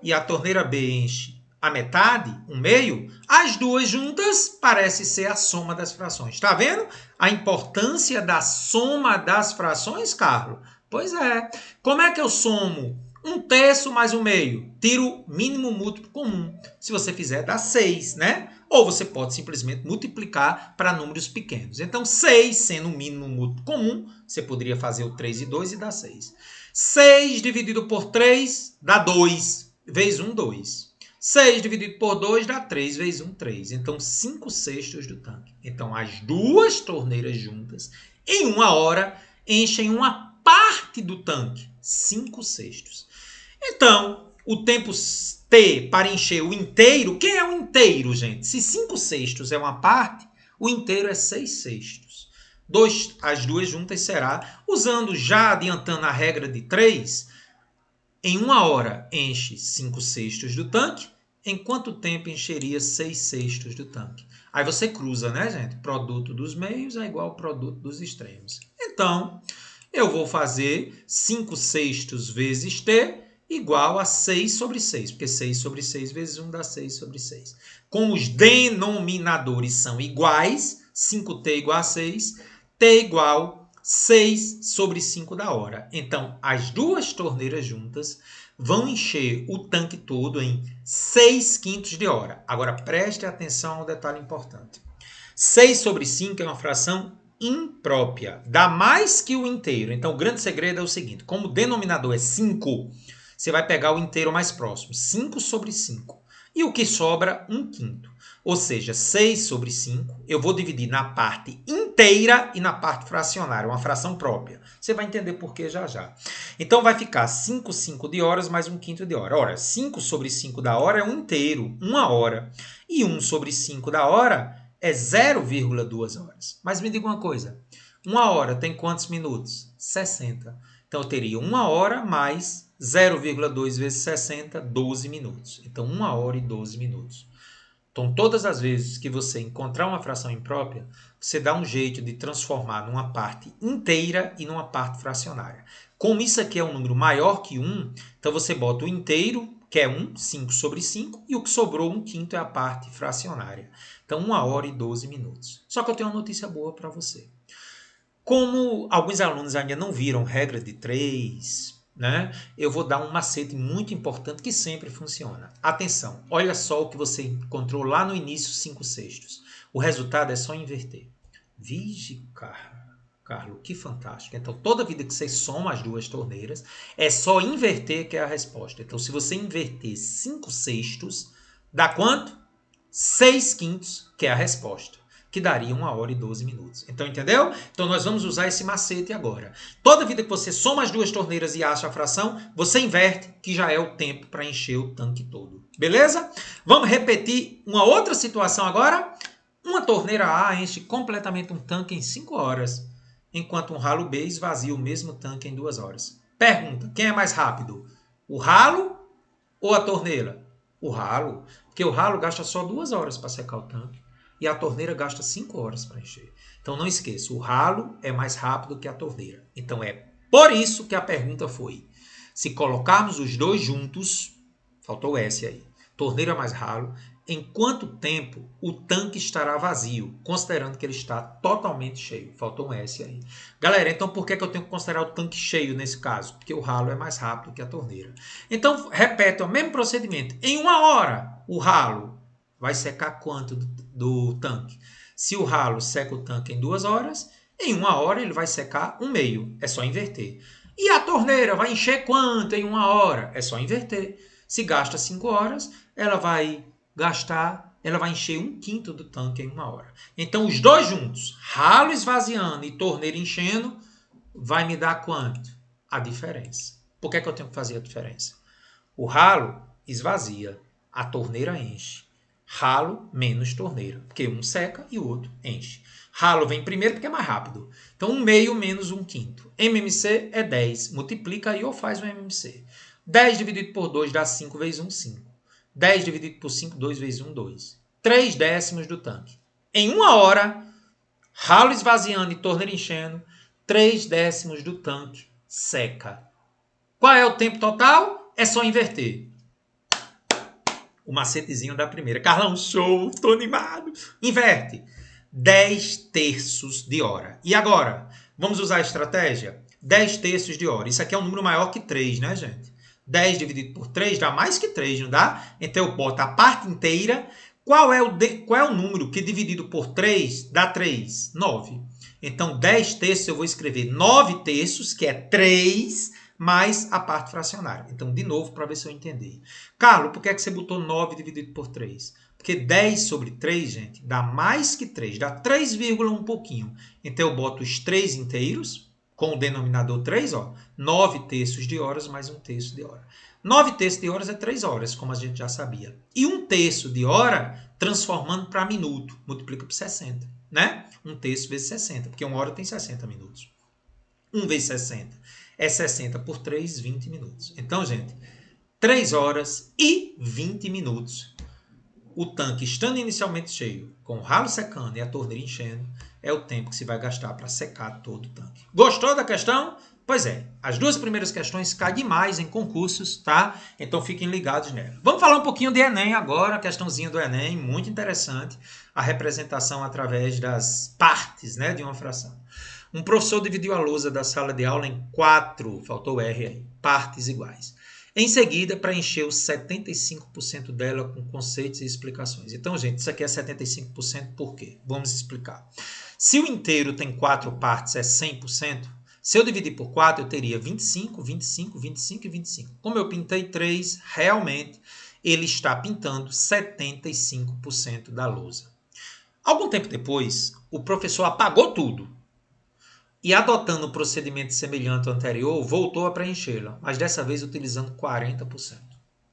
e a torneira B enche a metade, 1/2, as duas juntas parece ser a soma das frações. Está vendo a importância da soma das frações, Carlos? Pois é. Como é que eu somo 1/3 mais 1/2? Tiro o mínimo múltiplo comum. Se você fizer, dá 6, né? Ou você pode simplesmente multiplicar para números pequenos. Então, 6 sendo o mínimo múltiplo comum, você poderia fazer o 3 e 2 e dá 6. 6 dividido por 3 dá 2, vezes 1, 2. 6 dividido por 2 dá 3, vezes 1, 3. Então, 5/6 do tanque. Então, as duas torneiras juntas, em 1 hora, enchem uma parte do tanque, 5/6. Então, o tempo T para encher o inteiro, quem é o inteiro, gente? Se 5/6 é uma parte, o inteiro é 6/6. As duas juntas será, usando já adiantando a regra de 3, em 1 hora enche 5/6 do tanque, em quanto tempo encheria 6/6 do tanque? Aí você cruza, né, gente? Produto dos meios é igual ao produto dos extremos. Então, eu vou fazer 5/6 vezes T igual a 6/6, porque 6/6 vezes 1 dá 6/6. Como os denominadores são iguais, 5T igual a 6, T igual 6/5 da hora. Então, as duas torneiras juntas vão encher o tanque todo em 6/5 de hora. Agora, preste atenção a um detalhe importante. 6/5 é uma fração imprópria, dá mais que o inteiro. Então, o grande segredo é o seguinte, como o denominador é 5, você vai pegar o inteiro mais próximo, 5/5. E o que sobra, 1/5. Ou seja, 6/5, eu vou dividir na parte inteira e na parte fracionária, uma fração própria. Você vai entender por que já já. Então, vai ficar 5/5 de horas mais 1/5 de hora. Ora, 5/5 da hora é 1 inteiro, 1 hora. E 1/5 da hora é 0,2 horas. Mas me diga uma coisa, 1 hora tem quantos minutos? 60. Então, eu teria 1 hora mais 0,2 vezes 60, 12 minutos. Então, 1 hora e 12 minutos. Então, todas as vezes que você encontrar uma fração imprópria, você dá um jeito de transformar numa parte inteira e numa parte fracionária. Como isso aqui é um número maior que 1, então você bota o inteiro, que é 1, 5/5, e o que sobrou, 1/5, é a parte fracionária. Então, 1 hora e 12 minutos. Só que eu tenho uma notícia boa para você. Como alguns alunos ainda não viram regra de 3, né? Eu vou dar um macete muito importante que sempre funciona. Atenção, olha só o que você encontrou lá no início, 5/6. O resultado é só inverter. Vige, Carlos, que fantástico. Então, toda vida que você soma as duas torneiras, é só inverter que é a resposta. Então, se você inverter 5/6, dá quanto? 6/5, que é a resposta, que daria 1 hora e 12 minutos. Então, entendeu? Então, nós vamos usar esse macete agora. Toda vida que você soma as duas torneiras e acha a fração, você inverte, que já é o tempo para encher o tanque todo. Beleza? Vamos repetir uma outra situação agora? Uma torneira A enche completamente um tanque em 5 horas, enquanto um ralo B esvazia o mesmo tanque em 2 horas. Pergunta, quem é mais rápido? O ralo ou a torneira? O ralo, porque o ralo gasta só 2 horas para secar o tanque e a torneira gasta 5 horas para encher. Então não esqueça, o ralo é mais rápido que a torneira. Então é por isso que a pergunta foi, se colocarmos os dois juntos, faltou S aí, torneira mais ralo, em quanto tempo o tanque estará vazio, considerando que ele está totalmente cheio? Faltou um S aí. Galera, então por que eu tenho que considerar o tanque cheio nesse caso? Porque o ralo é mais rápido que a torneira. Então, repete o mesmo procedimento. Em 1 hora, o ralo vai secar quanto do tanque? Se o ralo seca o tanque em 2 horas, em 1 hora ele vai secar 1/2. É só inverter. E a torneira vai encher quanto em 1 hora? É só inverter. Se gasta 5 horas, ela vai encher 1/5 do tanque em 1 hora. Então, os dois juntos, ralo esvaziando e torneira enchendo, vai me dar quanto? A diferença. Por que é que eu tenho que fazer a diferença? O ralo esvazia, a torneira enche. Ralo menos torneira, porque um seca e o outro enche. Ralo vem primeiro porque é mais rápido. Então, 1/2 menos 1/5. MMC é 10. Multiplica aí ou faz um MMC. 10 dividido por 2 dá 5 vezes 1, 5. 10 dividido por 5, 2 vezes 1, 2. 3 décimos do tanque. Em 1 hora, ralo esvaziando e torneira enchendo, 3 décimos do tanque seca. Qual é o tempo total? É só inverter. O macetezinho da primeira. Carlão, show, tô animado. Inverte. 10 terços de hora. E agora? Vamos usar a estratégia? 10 terços de hora. Isso aqui é um número maior que 3, né, gente? 10 dividido por 3 dá mais que 3, não dá? Então eu boto a parte inteira. Qual é o número que dividido por 3 dá 3? 9. Então 10 terços eu vou escrever 9 terços, que é 3, mais a parte fracionária. Então, de novo, para ver se eu entendi. Carlos, por que é que você botou 9 dividido por 3? Porque 10 sobre 3, gente, dá mais que 3. Dá 3, um pouquinho. Então, eu boto os 3 inteiros, com o denominador 3, ó. 9 terços de horas mais 1 terço de hora. 9 terços de horas é 3 horas, como a gente já sabia. E 1 terço de hora, transformando para minuto, multiplica por 60, né? 1 terço vezes 60, porque 1 hora tem 60 minutos. 1 vezes 60 é 60 por 3, 20 minutos. Então, gente, 3 horas e 20 minutos. O tanque estando inicialmente cheio, com o ralo secando e a torneira enchendo, é o tempo que se vai gastar para secar todo o tanque. Gostou da questão? Pois é, as duas primeiras questões caem demais em concursos, tá? Então fiquem ligados nela. Vamos falar um pouquinho de Enem agora, a questãozinha do Enem, muito interessante, a representação através das partes, né, de uma fração. Um professor dividiu a lousa da sala de aula em 4, faltou o R aí, partes iguais. Em seguida, preencheu 75% dela com conceitos e explicações. Então, gente, isso aqui é 75% por quê? Vamos explicar. Se o inteiro tem 4 partes, é 100%, se eu dividir por 4, eu teria 25, 25, 25 e 25. Como eu pintei 3, realmente ele está pintando 75% da lousa. Algum tempo depois, o professor apagou tudo e, adotando um procedimento semelhante ao anterior, voltou a preenchê-la, mas dessa vez utilizando 40%.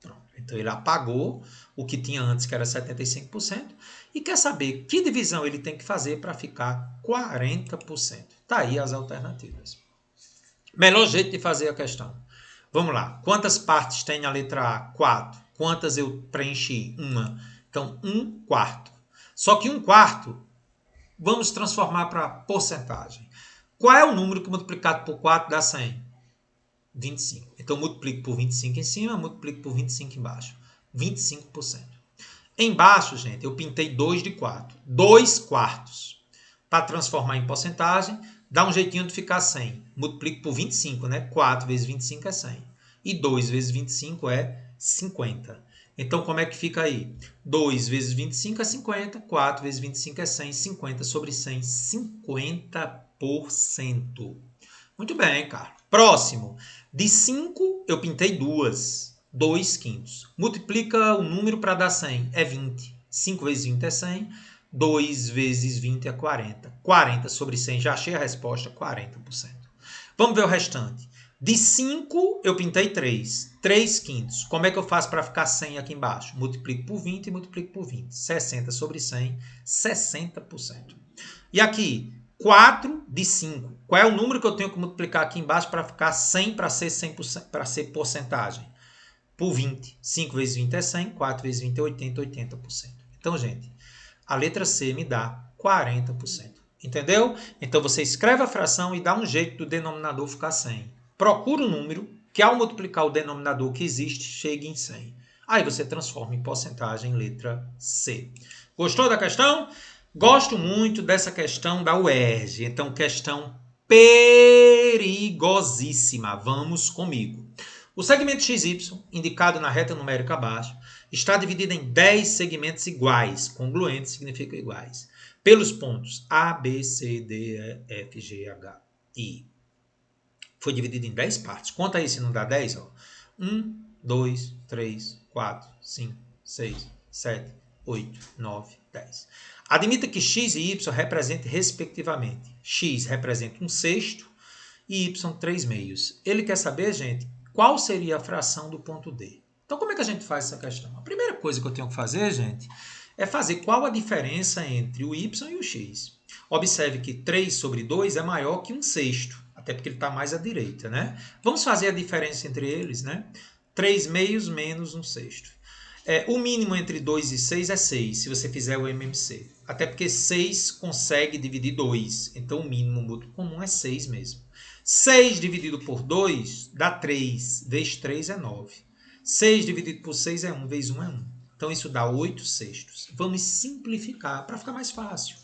Pronto. Então ele apagou o que tinha antes, que era 75%, e quer saber que divisão ele tem que fazer para ficar 40%. Está aí as alternativas. Melhor jeito de fazer a questão. Vamos lá. Quantas partes tem a letra A? 4. Quantas eu preenchi? 1. Então, 1/4. Só que 1/4, vamos transformar para porcentagem. Qual é o número que multiplicado por 4 dá 100? 25. Então, multiplico por 25 em cima, multiplico por 25 embaixo. 25%. Embaixo, gente, eu pintei 2 de 4. 2/4. Para transformar em porcentagem, dá um jeitinho de ficar 100. Multiplico por 25, né? 4 vezes 25 é 100. E 2 vezes 25 é 50. Então, como é que fica aí? 2 vezes 25 é 50, 4 vezes 25 é 100, 50 sobre 100, 50%. Muito bem, Carlos. Próximo. De 5, eu pintei 2. 2/5. Multiplica o número para dar 100. É 20. 5 vezes 20 é 100. 2 vezes 20 é 40. 40 sobre 100. Já achei a resposta, 40%. Vamos ver o restante. De 5, eu pintei 3. 3/5. Como é que eu faço para ficar 100 aqui embaixo? Multiplico por 20 e multiplico por 20. 60 sobre 100, 60%. E aqui, 4 de 5. Qual é o número que eu tenho que multiplicar aqui embaixo para ficar 100 para ser 100%, para ser porcentagem? Por 20. 5 vezes 20 é 100, 4 vezes 20 é 80, 80%. Então, gente, a letra C me dá 40%. Entendeu? Então, você escreve a fração e dá um jeito do denominador ficar 100. Procura um número que, ao multiplicar o denominador que existe, chegue em 100. Aí você transforma em porcentagem em letra C. Gostou da questão? Gosto muito dessa questão da UERJ. Então, questão perigosíssima. Vamos comigo. O segmento XY, indicado na reta numérica abaixo, está dividido em 10 segmentos iguais. Congruentes significa iguais. Pelos pontos A, B, C, D, E, F, G, H, I. Foi dividido em 10 partes. Conta aí se não dá 10, ó. 1, 2, 3, 4, 5, 6, 7, 8, 9, 10. Admita que x e y representem respectivamente. X representa 1/6 e y 3/2. Ele quer saber, gente, qual seria a fração do ponto D. Então, como é que a gente faz essa questão? A primeira coisa que eu tenho que fazer, gente, é fazer qual a diferença entre o y e o x. Observe que 3/2 é maior que 1/6, até porque ele está mais à direita, né? Vamos fazer a diferença entre eles, né? 3/2 menos 1/6. O mínimo entre 2 e 6 é 6, se você fizer o MMC. Até porque 6 consegue dividir 2, então o mínimo múltiplo comum é 6 mesmo. 6 dividido por 2 dá 3, vezes 3 é 9. 6 dividido por 6 é 1, vezes 1 é 1. Então isso dá 8/6. Vamos simplificar para ficar mais fácil.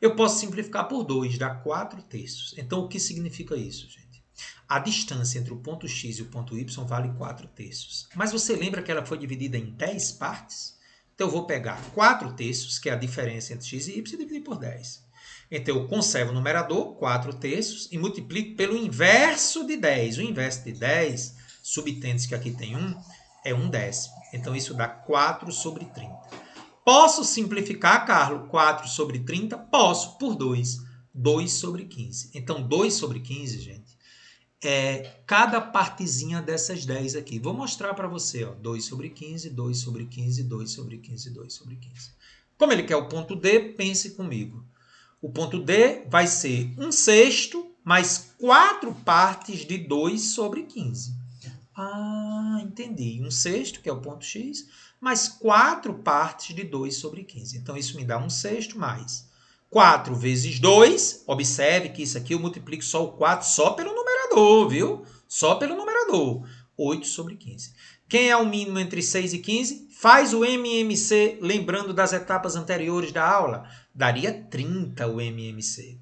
Eu posso simplificar por 2, dá 4/3. Então o que significa isso, gente? A distância entre o ponto x e o ponto y vale 4/3. Mas você lembra que ela foi dividida em 10 partes? Então eu vou pegar 4/3, que é a diferença entre x e y, e dividir por 10. Então eu conservo o numerador, 4/3, e multiplico pelo inverso de 10. O inverso de 10, subtende-se que aqui tem 1, é 1/10. Então isso dá 4/30. Posso simplificar, Carlos, 4/30? Posso, por 2. 2/15. Então 2/15, gente, é cada partezinha dessas 10 aqui. Vou mostrar para você, ó, 2/15, 2/15, 2/15, 2/15. Como ele quer o ponto D, pense comigo. O ponto D vai ser 1/6 mais 4 partes de 2/15. Ah, entendi. 1/6, que é o ponto X, mais 4 partes de 2/15. Então, isso me dá 1/6 mais 4 vezes 2. Observe que isso aqui eu multiplico só o 4 só pelo numerador, viu? Só pelo numerador. 8/15. Quem é o mínimo entre 6 e 15? Faz o MMC, lembrando das etapas anteriores da aula. Daria 30 o MMC.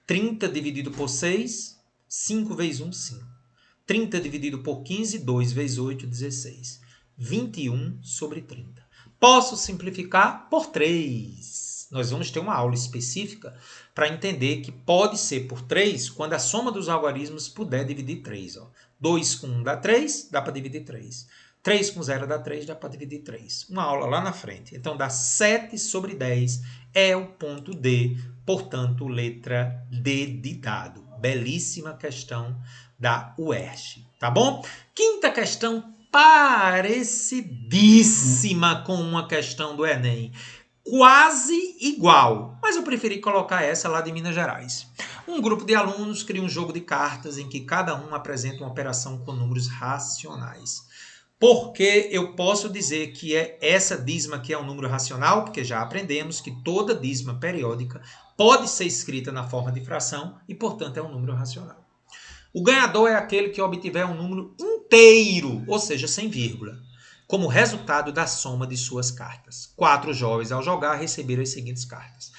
30 dividido por 6, 5 vezes 1, 5. 30 dividido por 15, 2 vezes 8, 16. 21/30. Posso simplificar por 3. Nós vamos ter uma aula específica para entender que pode ser por 3 quando a soma dos algarismos puder dividir 3. Ó. 2 com 1 dá 3, dá para dividir 3. 3 com 0 dá 3, dá para dividir 3. Uma aula lá na frente. Então dá 7/10 é o ponto D, portanto, letra D de dado. Belíssima questão da UERJ, tá bom? Quinta questão parecidíssima com uma questão do Enem. Quase igual, mas eu preferi colocar essa lá de Minas Gerais. Um grupo de alunos cria um jogo de cartas em que cada um apresenta uma operação com números racionais. Porque eu posso dizer que essa dízima aqui é um número racional, porque já aprendemos que toda dízima periódica pode ser escrita na forma de fração e, portanto, é um número racional. O ganhador é aquele que obtiver um número inteiro, ou seja, sem vírgula, como resultado da soma de suas cartas. 4 jovens, ao jogar, receberam as seguintes cartas.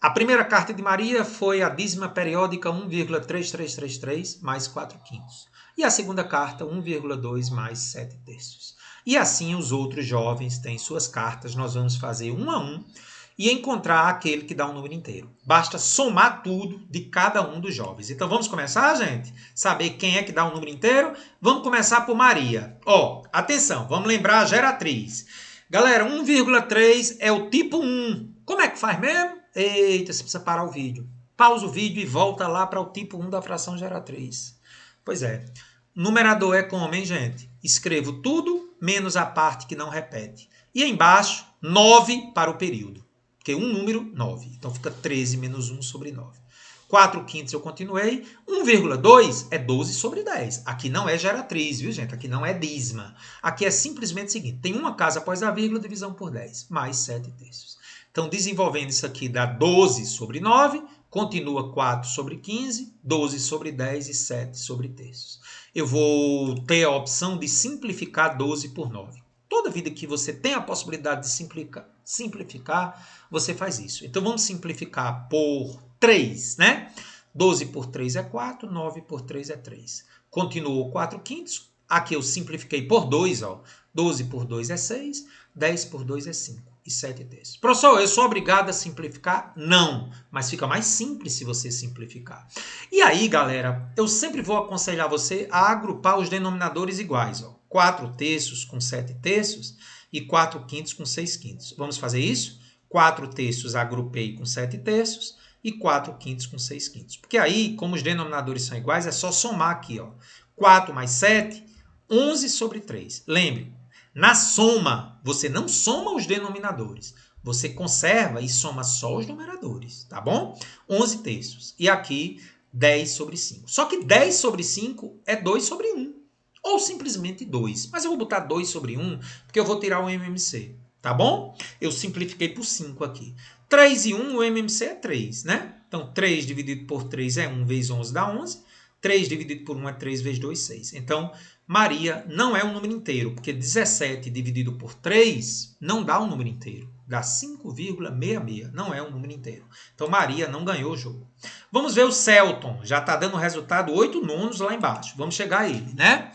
A primeira carta de Maria foi a dízima periódica 1,3333 mais 4/5. E a segunda carta, 1,2 mais 7/3. E assim os outros jovens têm suas cartas. Nós vamos fazer um a um e encontrar aquele que dá um número inteiro. Basta somar tudo de cada um dos jovens. Então vamos começar, gente? Saber quem é que dá um número inteiro? Vamos começar por Maria. Ó, atenção, vamos lembrar a geratriz. Galera, 1,3 é o tipo 1. Como é que faz mesmo? Eita, você precisa parar o vídeo. Pausa o vídeo e volta lá para o tipo 1 da fração geratriz. Pois é. Numerador é como, hein, gente? Escrevo tudo menos a parte que não repete. E embaixo, 9 para o período. Porque um número, 9. Então fica 13 menos 1/9. 4/5 eu continuei. 1,2 é 12/10. Aqui não é geratriz, viu, gente? Aqui não é dízima. Aqui é simplesmente o seguinte. Tem uma casa após a vírgula, divisão por 10. Mais 7/3. Então, desenvolvendo isso aqui, dá 12/9. Continua 4/15. 12/10 e 7/3. Eu vou ter a opção de simplificar 12 por 9. Toda vida que você tem a possibilidade de simplificar, você faz isso. Então, vamos simplificar por 3, né? 12 por 3 é 4, 9 por 3 é 3. Continuou 4/5. Aqui eu simplifiquei por 2, ó. 12 por 2 é 6, 10 por 2 é 5 e 7 terços. Professor, eu sou obrigado a simplificar? Não, mas fica mais simples se você simplificar. E aí, galera, eu sempre vou aconselhar você a agrupar os denominadores iguais. Ó. 4 terços com 7 terços e 4 quintos com 6 quintos. Vamos fazer isso? 4 terços agrupei com 7 terços e 4 quintos com 6 quintos. Porque aí, como os denominadores são iguais, é só somar aqui. Ó. 4 mais 7, 11 sobre 3. Lembre, na soma, você não soma os denominadores. Você conserva e soma só os numeradores, tá bom? 11 terços. E aqui, 10 sobre 5. Só que 10 sobre 5 é 2 sobre 1. Ou simplesmente 2. Mas eu vou botar 2 sobre 1, porque eu vou tirar o MMC. Tá bom? Eu simplifiquei por 5 aqui. 3 e 1, o MMC é 3, né? Então, 3 dividido por 3 é 1 vezes 11 dá 11. 3 dividido por 1 é 3 vezes 2, 6. Então, Maria não é um número inteiro, porque 17 dividido por 3 não dá um número inteiro. Dá 5,66. Não é um número inteiro. Então, Maria não ganhou o jogo. Vamos ver o Celton. Já está dando resultado 8 nonos lá embaixo. Vamos chegar a ele, né?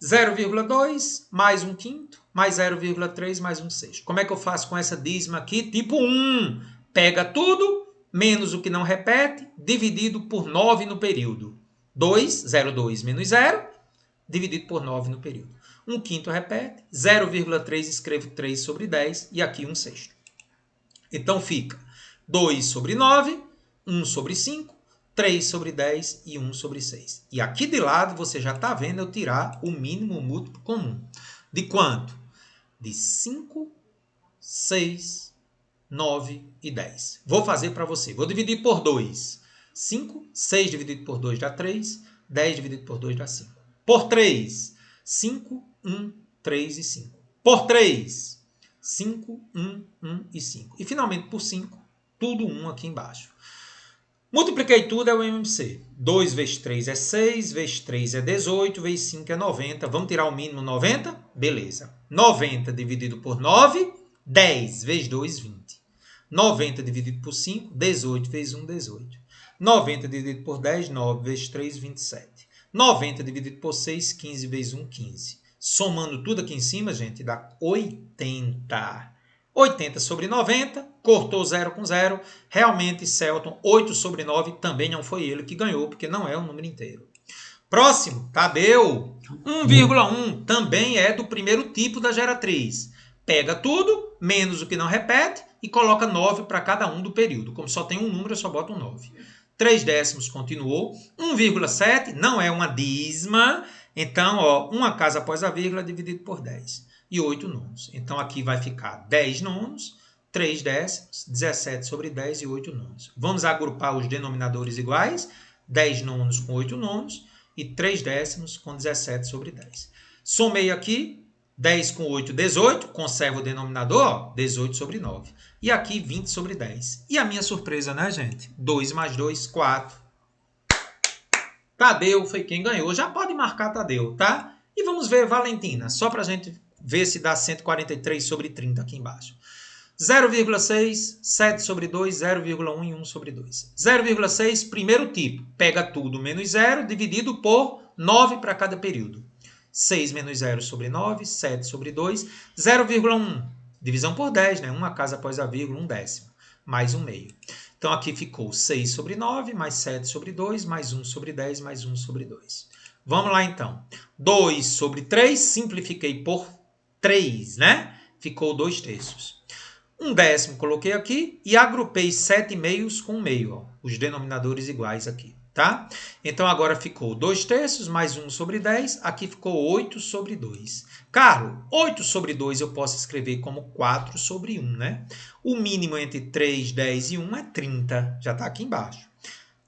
0,2 mais 1 quinto, mais 0,3 mais 1 sexto. Como é que eu faço com essa dízima aqui? Tipo 1. Pega tudo, menos o que não repete, dividido por 9 no período. 2, 0,2 menos 0, dividido por 9 no período. 1 quinto repete, 0,3 escrevo 3 sobre 10 e aqui 1 sexto. Então fica 2 sobre 9, 1 sobre 5, 3 sobre 10 e 1 sobre 6. E aqui de lado você já está vendo eu tirar o mínimo múltiplo comum. De quanto? De 5, 6, 9 e 10. Vou fazer para você. Vou dividir por 2. 5, 6 dividido por 2 dá 3, 10 dividido por 2 dá 5. Por 3, 5, 1, 3 e 5. Por 3, 5, 1, 1 e 5. E finalmente por 5, tudo 1 aqui embaixo. Multipliquei tudo, é o MMC. 2 vezes 3 é 6, vezes 3 é 18, vezes 5 é 90. Vamos tirar o mínimo 90? Beleza. 90 dividido por 9, 10 vezes 2, 20. 90 dividido por 5, 18 vezes 1, 18. 90 dividido por 10, 9 vezes 3, 27. 90 dividido por 6, 15 vezes 1, 15. Somando tudo aqui em cima, gente, dá 80. 80 sobre 90, cortou 0 com 0. Realmente, Celton, 8 sobre 9 também não foi ele que ganhou, porque não é um número inteiro. Próximo, Tadeu. 1,1 também é do primeiro tipo da geratriz. Pega tudo, menos o que não repete, e coloca 9 para cada um do período. Como só tem um número, eu só boto um 9. 3 décimos continuou. 1,7 não é uma dízima. Então, ó, uma casa após a vírgula dividido por 10. E 8 nonos. Então, aqui vai ficar 10 nonos, 3 décimos, 17 sobre 10 e 8 nonos. Vamos agrupar os denominadores iguais. 10 nonos com 8 nonos e 3 décimos com 17 sobre 10. Somei aqui, 10 com 8, 18. Conservo o denominador, ó, 18 sobre 9. E aqui, 20 sobre 10. E a minha surpresa, né, gente? 2 mais 2, 4. Tadeu foi quem ganhou. Já pode marcar Tadeu, tá? E vamos ver Valentina, só para a gente ver se dá 143 sobre 30 aqui embaixo. 0,6, 7 sobre 2, 0,1 e 1 sobre 2. 0,6, primeiro tipo, pega tudo menos 0, dividido por 9 para cada período. 6 menos 0 sobre 9, 7 sobre 2, 0,1, divisão por 10, né? Uma casa após a vírgula, 1 décimo, mais 1 meio. Então, aqui ficou 6 sobre 9, mais 7 sobre 2, mais 1 sobre 10, mais 1 sobre 2. Vamos lá, então. 2 sobre 3, simplifiquei por 3, né? Ficou 2 terços. 1 décimo coloquei aqui e agrupei 7 meios com 1 meio, ó, os denominadores iguais aqui, tá? Então, agora ficou 2 terços mais 1 sobre 10, aqui ficou 8 sobre 2. Carlos, 8 sobre 2 eu posso escrever como 4 sobre 1, né? O mínimo entre 3, 10 e 1 é 30, já está aqui embaixo.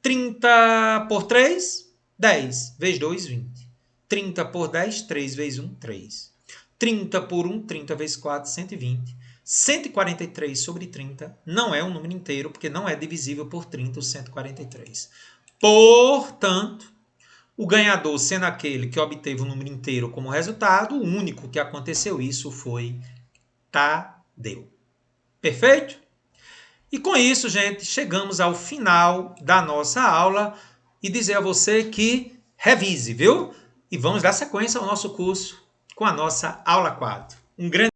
30 por 3, 10, vezes 2, 20. 30 por 10, 3 vezes 1, 3. 30 por 1, 30 vezes 4, 120. 143 sobre 30 não é um número inteiro, porque não é divisível por 30 o 143. Portanto, o ganhador, sendo aquele que obteve o número inteiro como resultado, o único que aconteceu isso foi Tadeu. Perfeito? E com isso, gente, chegamos ao final da nossa aula e dizer a você que revise, viu? E vamos dar sequência ao nosso curso com a nossa aula 4. Um grande